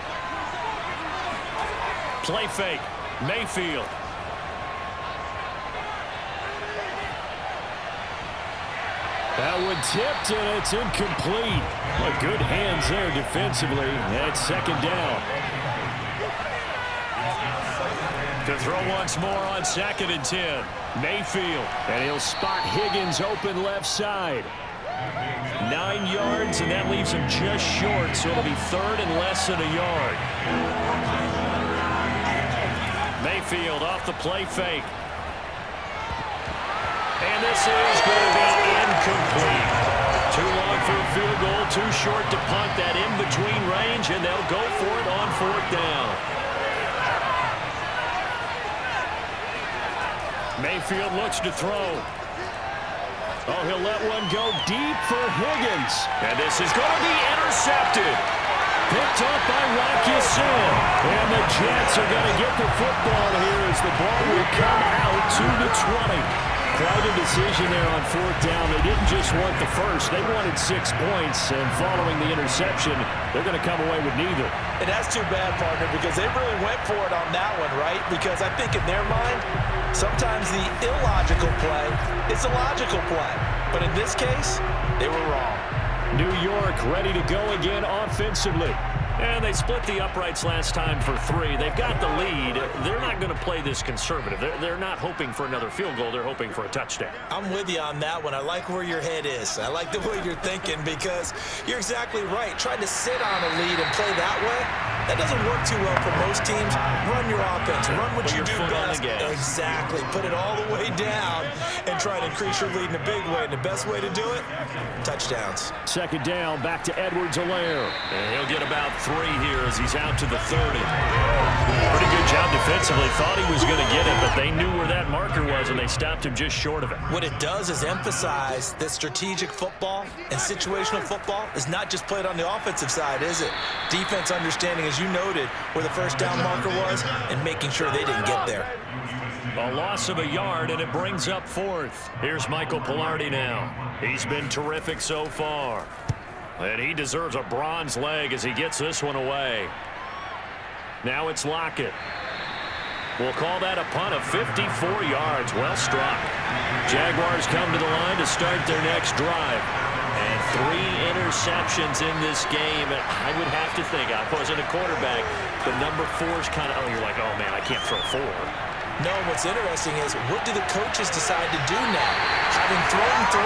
Play fake, Mayfield. That one tipped, and it's incomplete. Well, good hands there defensively. That's 2nd down. To throw once more on 2nd and 10. Mayfield, and he'll spot Higgins open left side. 9 yards, and that leaves him just short, so it'll be 3rd and less than a yard. Mayfield off the play fake. And this is going to be incomplete. Too long for a field goal, too short to punt that in-between range, and they'll go for it on 4th down. Mayfield looks to throw. Oh, he'll let one go deep for Higgins. And this is going to be intercepted. Picked up by Rocky Sin. And the Jets are going to get the football here as the ball will come out to the 20. Quite a decision there on 4th down. They didn't just want the first. They wanted 6 points. And following the interception, they're going to come away with neither. And that's too bad, partner, because they really went for it on that one, right? Because I think in their mind, sometimes the illogical play is a logical play. But in this case, they were wrong. New York ready to go again offensively. And they split the uprights last time for 3. They've got the lead. They're not going to play this conservative. They're not hoping for another field goal. They're hoping for a touchdown. I'm with you on that one. I like where your head is. I like the way you're thinking because you're exactly right. Trying to sit on a lead and play that way, that doesn't work too well for most teams. Run your offense. Run what you do best. Exactly. Put it all the way down and try to increase your lead in a big way. And the best way to do it, touchdowns. 2nd down, back to Edwards-Helaire. And he'll get about 3 here as he's out to the 30. Pretty good job defensively. Thought he was going to get it, but they knew where that marker was, and they stopped him just short of it. What it does is emphasize that strategic football and situational football is not just played on the offensive side, is it? Defense understanding, as you noted, where the 1st down marker was and making sure they didn't get there. A loss of a yard, and it brings up 4th. Here's Michael Pilardi now. He's been terrific so far. And he deserves a bronze leg as he gets this one away. Now it's Lockett. We'll call that a punt of 54 yards. Well struck. Jaguars come to the line to start their next drive. And 3 interceptions in this game. And I would have to think, I wasn't a quarterback, but number 4's kind of, you're like, oh man, I can't throw 4. No, what's interesting is what do the coaches decide to do now? Having thrown 3,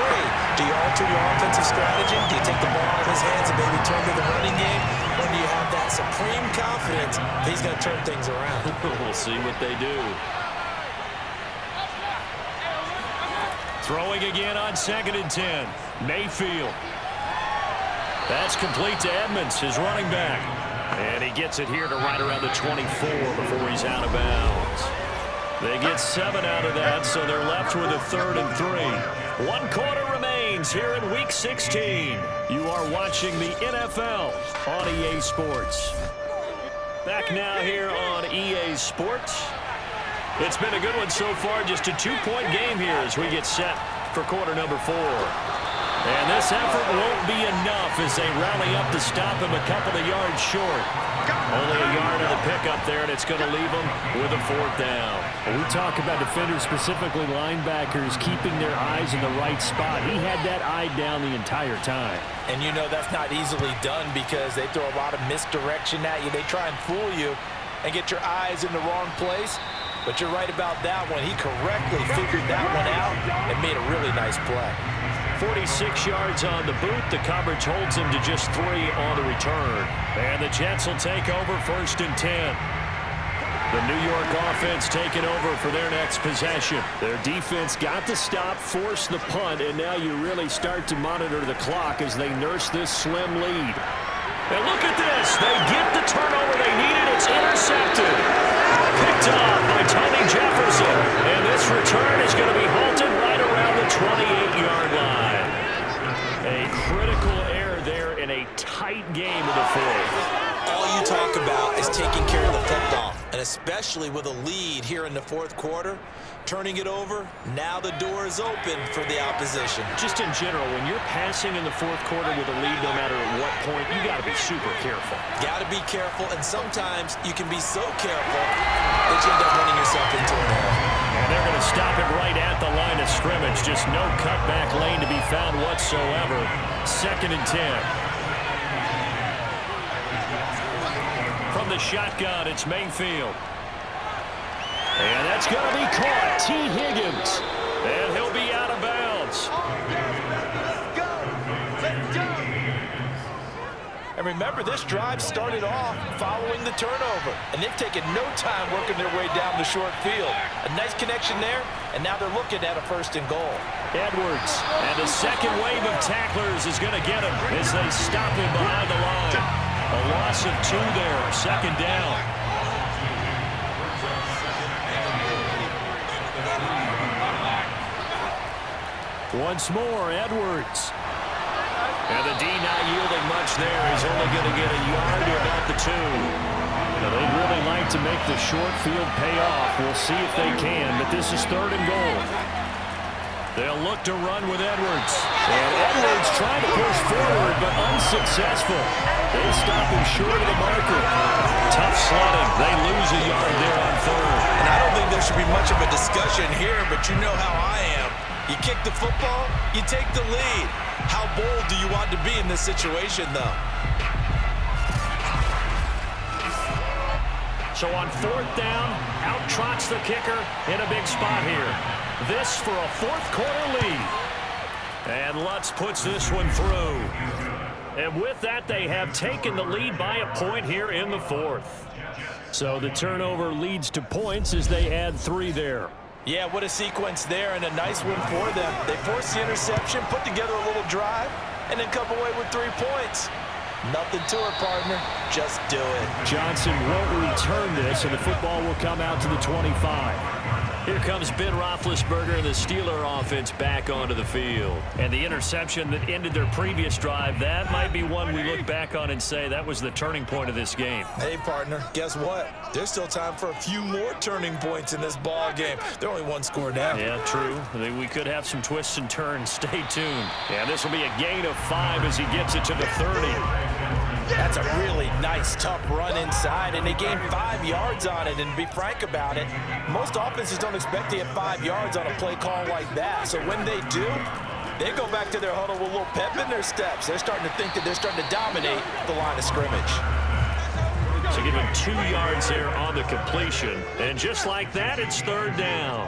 do you alter your offensive strategy? Do you take the ball out of his hands and maybe turn to the running game? Or do you have that supreme confidence that he's going to turn things around? We'll see what they do. Throwing again on 2nd and 10. Mayfield. That's complete to Edmonds, his running back. And he gets it here to right around the 24 before he's out of bounds. They get 7 out of that, so they're left with a 3rd and 3. 1 quarter remains here in Week 16. You are watching the NFL on EA Sports. Back now here on EA Sports. It's been a good one so far, just a 2-point game here as we get set for quarter number 4. And this effort won't be enough as they rally up to stop him a couple of yards short. Only a yard of the pickup there, and it's going to leave them with a 4th down. We talk about defenders, specifically linebackers, keeping their eyes in the right spot. He had that eye down the entire time. And you know that's not easily done because they throw a lot of misdirection at you. They try and fool you and get your eyes in the wrong place. But you're right about that one. He correctly figured that one out and made a really nice play. 46 yards on the boot. The coverage holds him to just 3 on the return. And the Jets will take over 1st and 10. The New York offense taking over for their next possession. Their defense got the stop, forced the punt, and now you really start to monitor the clock as they nurse this slim lead. And look at this. They get the turnover they needed. It's intercepted. Picked off by Tony Jefferson. And this return is going to be halted right around the 28-yard line. A critical error there in a tight game of the 4th. All you talk about is taking care of the football, and especially with a lead here in the 4th quarter, turning it over, now the door is open for the opposition. Just in general, when you're passing in the 4th quarter with a lead, no matter at what point, you got to be super careful. Got to be careful, and sometimes you can be so careful that you end up running yourself into an error. And they're going to stop it right at the line of scrimmage. Just no cutback lane to be found whatsoever. 2nd and 10. From the shotgun, it's Mayfield. And that's going to be caught. T. Higgins. And he'll be out of bounds. And remember, this drive started off following the turnover. And they've taken no time working their way down the short field. A nice connection there, and now they're looking at a 1st and goal. Edwards. And the second wave of tacklers is going to get him as they stop him behind the line. A loss of 2 there. 2nd down. Once more, Edwards. And the D not yielding much there. He's only going to get a yard to about the 2. Now, they'd really like to make the short field pay off. We'll see if they can, but this is 3rd and goal. They'll look to run with Edwards. And Edwards trying to push forward, but unsuccessful. They stop him short of the marker. Tough sledding. They lose a yard there on 3rd. And I don't think there should be much of a discussion here, but you know how I am. You kick the football, you take the lead. How bold do you want to be in this situation, though? So on 4th down, out trots the kicker in a big spot here. This for a 4th quarter lead. And Lutz puts this one through. And with that, they have taken the lead by a point here in the 4th. So the turnover leads to points as they add 3 there. Yeah, what a sequence there, and a nice win for them. They forced the interception, put together a little drive, and then come away with 3 points. Nothing to it, partner. Just do it. Johnson won't return this, and the football will come out to the 25. Here comes Ben Roethlisberger and the Steeler offense back onto the field. And the interception that ended their previous drive, that might be one we look back on and say that was the turning point of this game. Hey, partner, guess what? There's still time for a few more turning points in this ball game. They're only 1 score down. Yeah, true. We could have some twists and turns. Stay tuned. Yeah, this will be a gain of 5 as he gets it to the 30. That's a really nice, tough run inside, and they gained 5 yards on it. And to be frank about it, most offenses don't expect to get 5 yards on a play call like that. So when they do, they go back to their huddle with a little pep in their steps. They're starting to think that they're starting to dominate the line of scrimmage. So give him 2 yards there on the completion. And just like that, it's 3rd down.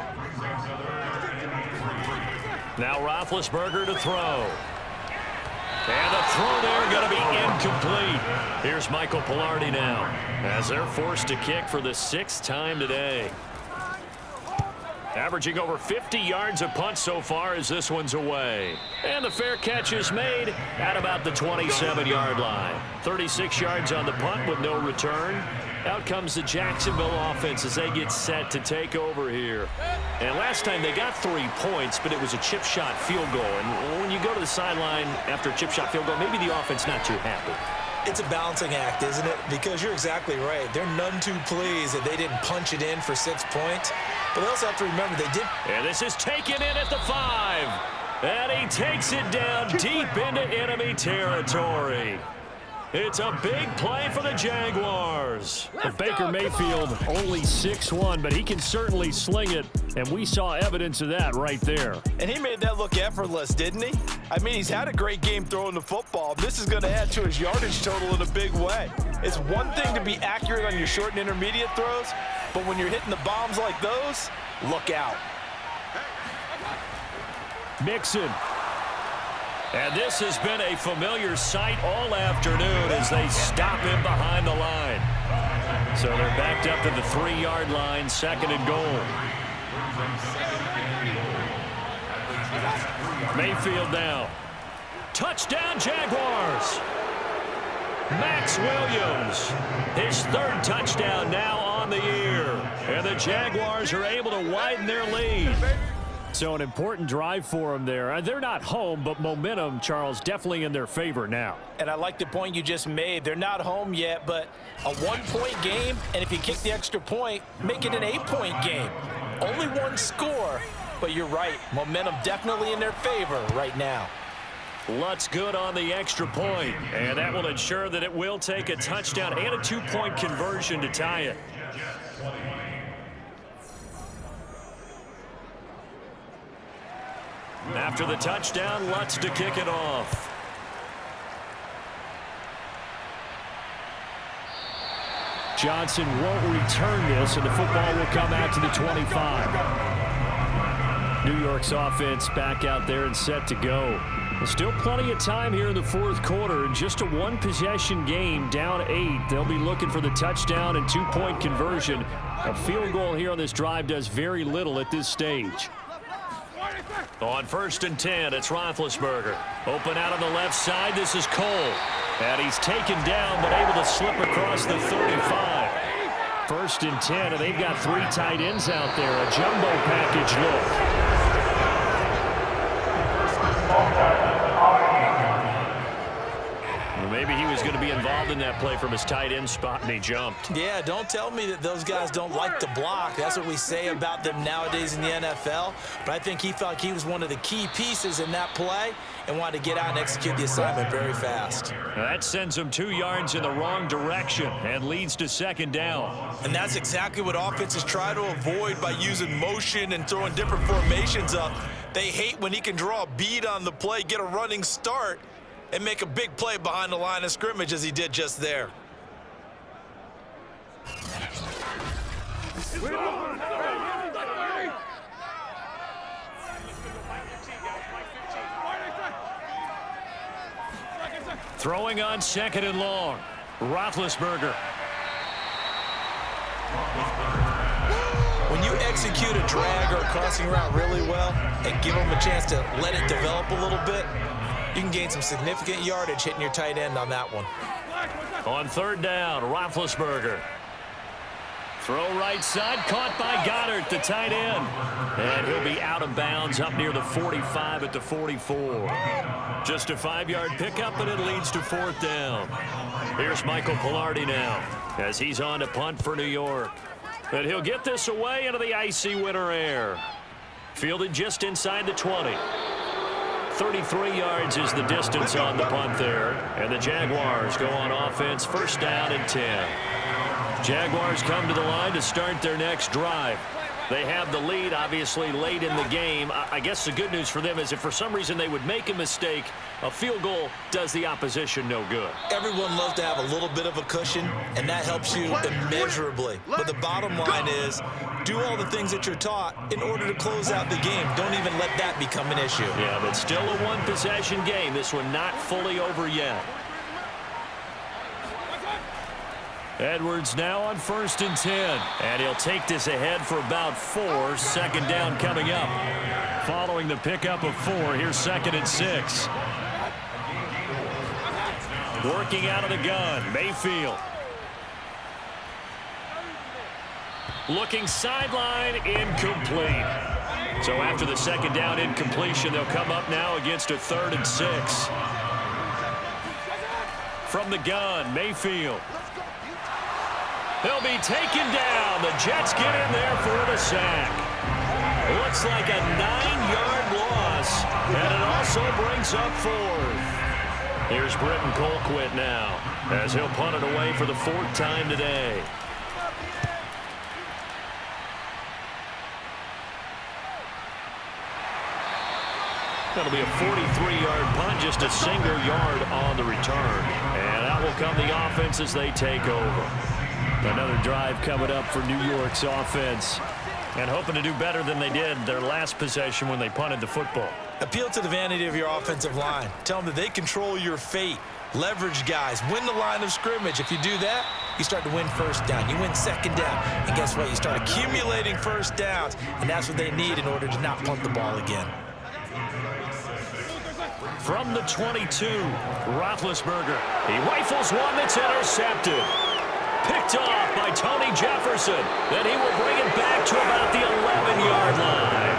Now Roethlisberger to throw. And the throw there going to be incomplete. Here's Michael Pilardi now as they're forced to kick for the 6th time today. Averaging over 50 yards a punt so far as this one's away. And the fair catch is made at about the 27-yard line. 36 yards on the punt with no return. Out comes the Jacksonville offense as they get set to take over here. And last time they got 3 points, but it was a chip shot field goal. And when you go to the sideline after a chip shot field goal, maybe the offense not too happy. It's a balancing act, isn't it? Because you're exactly right. They're none too pleased that they didn't punch it in for 6 points. But they also have to remember they did. And this is taken in at the 5. And he takes it down deep into enemy territory. It's a big play for the Jaguars. Baker Mayfield only 6'1", but he can certainly sling it, and we saw evidence of that right there. And he made that look effortless, didn't he? I mean, he's had a great game throwing the football. This is going to add to his yardage total in a big way. It's one thing to be accurate on your short and intermediate throws, but when you're hitting the bombs like those, look out. Mixon. And this has been a familiar sight all afternoon as they stop him behind the line. So they're backed up to the 3-yard line, 2nd and goal. Mayfield now. Touchdown, Jaguars. Max Williams, his 3rd touchdown now on the year. And the Jaguars are able to widen their lead. So an important drive for them there. They're not home, but momentum, Charles, definitely in their favor now. And I like the point you just made. They're not home yet, but a 1-point game, and if you kick the extra point, make it an 8-point game. Only 1 score, but you're right. Momentum definitely in their favor right now. Lutz good on the extra point, and that will ensure that it will take a touchdown and a 2-point conversion to tie it. After the touchdown, Lutz to kick it off. Johnson won't return this, and the football will come out to the 25. New York's offense back out there and set to go. Still plenty of time here in the 4th quarter, and just a 1-possession game, down 8. They'll be looking for the touchdown and 2-point conversion. A field goal here on this drive does very little at this stage. On 1st and 10, it's Roethlisberger. Open out on the left side, this is Cole. And he's taken down, but able to slip across the 35. 1st and 10, and they've got 3 tight ends out there. A jumbo package look. Maybe he was going to be involved in that play from his tight end spot, and he jumped. Yeah, don't tell me that those guys don't like to block. That's what we say about them nowadays in the NFL. But I think he felt like he was one of the key pieces in that play and wanted to get out and execute the assignment very fast. That sends him 2 yards in the wrong direction and leads to 2nd down. And that's exactly what offenses try to avoid by using motion and throwing different formations up. They hate when he can draw a bead on the play, get a running start, and make a big play behind the line of scrimmage as he did just there. Throwing on 2nd and long. Roethlisberger. When you execute a drag or a crossing route really well and give them a chance to let it develop a little bit, you can gain some significant yardage hitting your tight end on that one. On 3rd down, Roethlisberger. Throw right side, caught by Goddard, the tight end. And he'll be out of bounds up near the 45 at the 44. Just a 5-yard pickup, and it leads to 4th down. Here's Michael Pilardi now as he's on to punt for New York. And he'll get this away into the icy winter air. Fielded just inside the 20. 33 yards is the distance on the punt there. And the Jaguars go on offense, 1st down and 10. Jaguars come to the line to start their next drive. They have the lead, obviously, late in the game. I guess the good news for them is if for some reason they would make a mistake, a field goal does the opposition no good. Everyone loves to have a little bit of a cushion, and that helps you immeasurably. But the bottom line is, do all the things that you're taught in order to close out the game. Don't even let that become an issue. Yeah, but still a 1-possession game. This one not fully over yet. Edwards now on 1st and 10. And he'll take this ahead for about 4. 2nd down coming up. Following the pickup of 4, here's 2nd and 6. Working out of the gun, Mayfield. Looking sideline, incomplete. So after the 2nd down incompletion, they'll come up now against a 3rd and 6. From the gun, Mayfield. He'll be taken down. The Jets get in there for the sack. Looks like a 9-yard loss, and it also brings up 4th. Here's Britton Colquitt now, as he'll punt it away for the 4th time today. That'll be a 43-yard punt, just a single yard on the return. And that will come the offense as they take over. Another drive coming up for New York's offense. And hoping to do better than they did their last possession when they punted the football. Appeal to the vanity of your offensive line. Tell them that they control your fate. Leverage guys. Win the line of scrimmage. If you do that, you start to win 1st down. You win 2nd down. And guess what? You start accumulating 1st downs. And that's what they need in order to not punt the ball again. From the 22, Roethlisberger. He rifles one that's intercepted. Picked off by Tony Jefferson. Then he will bring it back to about the 11-yard line.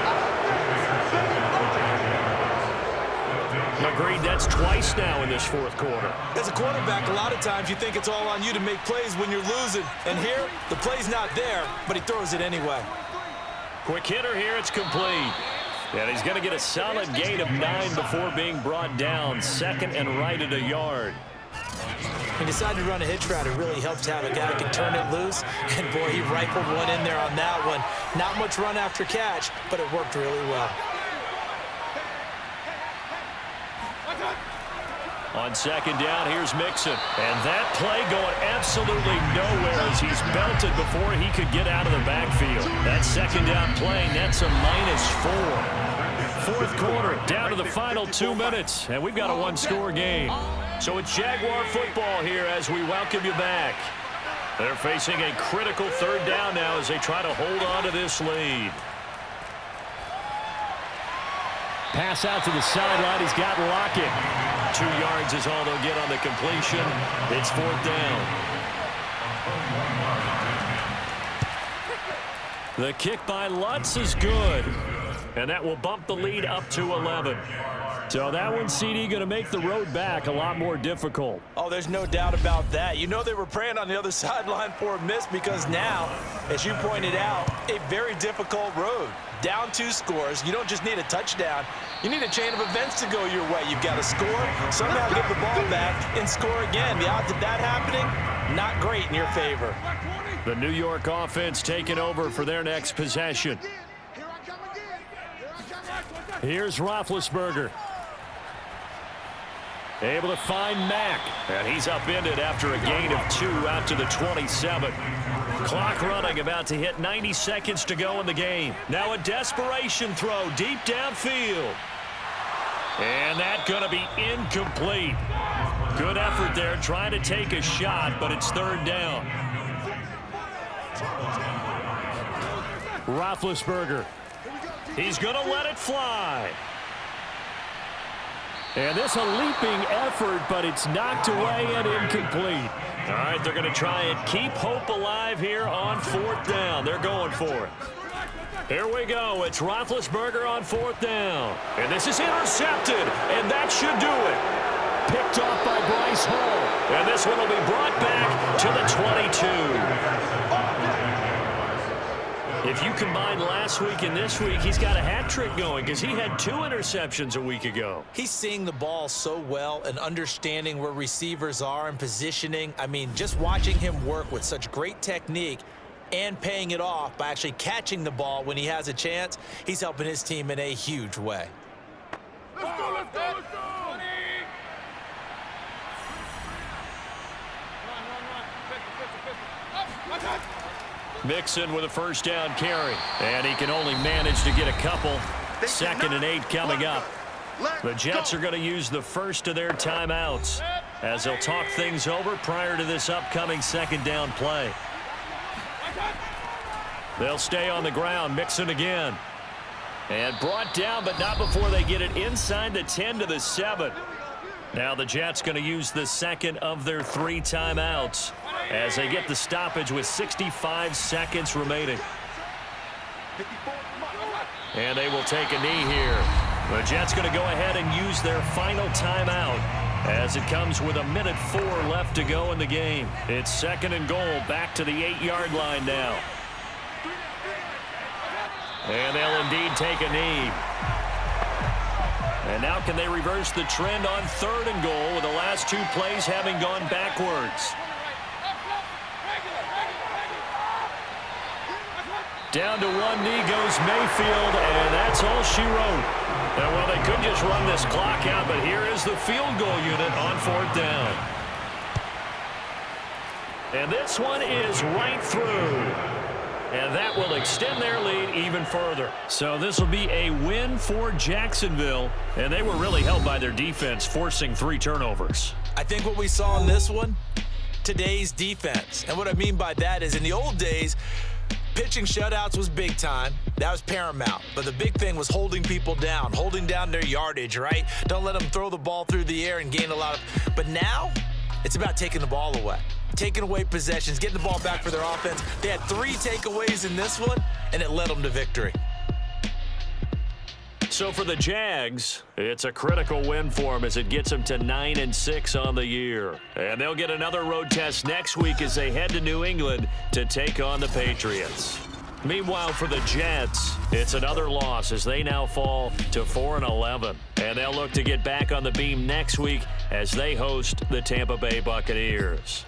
Agreed, that's twice now in this 4th quarter. As a quarterback, a lot of times you think it's all on you to make plays when you're losing. And here, the play's not there, but he throws it anyway. Quick hitter here, it's complete. And he's going to get a solid gain of 9 before being brought down. 2nd and right at a yard. He decided to run a hitch route. It really helps to have a guy who can turn it loose. And, boy, he rifled one in there on that one. Not much run after catch, but it worked really well. On 2nd down, here's Mixon. And that play going absolutely nowhere as he's belted before he could get out of the backfield. That 2nd down play, that's a -4. 4th quarter, down to the final 2 minutes, and we've got a 1-score game. So it's Jaguar football here as we welcome you back. They're facing a critical 3rd down now as they try to hold on to this lead. Pass out to the sideline. He's got Lockett. 2 yards is all they'll get on the completion. It's 4th down. The kick by Lutz is good. And that will bump the lead up to 11. So that one, CD, going to make the road back a lot more difficult. Oh, there's no doubt about that. You know they were praying on the other sideline for a miss because now, as you pointed out, a very difficult road. Down 2 scores. You don't just need a touchdown. You need a chain of events to go your way. You've got to score, somehow get the ball back, and score again. The odds of that happening, not great in your favor. The New York offense taking over for their next possession. Here's Roethlisberger. Able to find Mack. And he's upended after a gain of 2 out to the 27. Clock running, about to hit 90 seconds to go in the game. Now a desperation throw deep downfield. And that's going to be incomplete. Good effort there trying to take a shot, but it's 3rd down. Roethlisberger. He's going to let it fly. And this a leaping effort, but it's knocked away and incomplete. All right, they're going to try and keep hope alive here on 4th down. They're going for it. Here we go. It's Roethlisberger on 4th down. And this is intercepted, and that should do it. Picked off by Bryce Hall. And this one will be brought back to the 22. If you combine last week and this week, he's got a hat trick going because he had 2 interceptions a week ago. He's seeing the ball so well and understanding where receivers are and positioning. I mean, just watching him work with such great technique and paying it off by actually catching the ball when he has a chance, he's helping his team in a huge way. Let's go, let's go, let's go! Mixon with a 1st down carry. And he can only manage to get a couple. 2nd and 8 coming up. The Jets are going to use the first of their timeouts. as they'll talk things over prior to this upcoming second down play. They'll stay on the ground, Mixon again. And brought down, but not before they get it inside the 10 to the 7. Now the Jets going to use the second of their 3 timeouts as they get the stoppage with 65 seconds remaining. And they will take a knee here. The Jets going to go ahead and use their final timeout as it comes with 1:04 left to go in the game. It's 2nd and goal, back to the 8-yard line now. And they'll indeed take a knee. And now can they reverse the trend on 3rd and goal with the last 2 plays having gone backwards? Down to 1 knee goes Mayfield, and that's all she wrote. And well, they could just run this clock out, but here is the field goal unit on 4th down. And this one is right through. And that will extend their lead even further. So this will be a win for Jacksonville. And they were really helped by their defense, forcing 3 turnovers. I think what we saw in this one, today's defense. And what I mean by that is in the old days, pitching shutouts was big time. That was paramount. But the big thing was holding people down, holding down their yardage, right? Don't let them throw the ball through the air and gain a lot of... But now, it's about taking the ball away. Taking away possessions, getting the ball back for their offense. They had 3 takeaways in this one, and it led them to victory. So for the Jags, it's a critical win for them as it gets them to 9-6 on the year. And they'll get another road test next week as they head to New England to take on the Patriots. Meanwhile, for the Jets, it's another loss as they now fall to 4-11. And they'll look to get back on the beam next week as they host the Tampa Bay Buccaneers.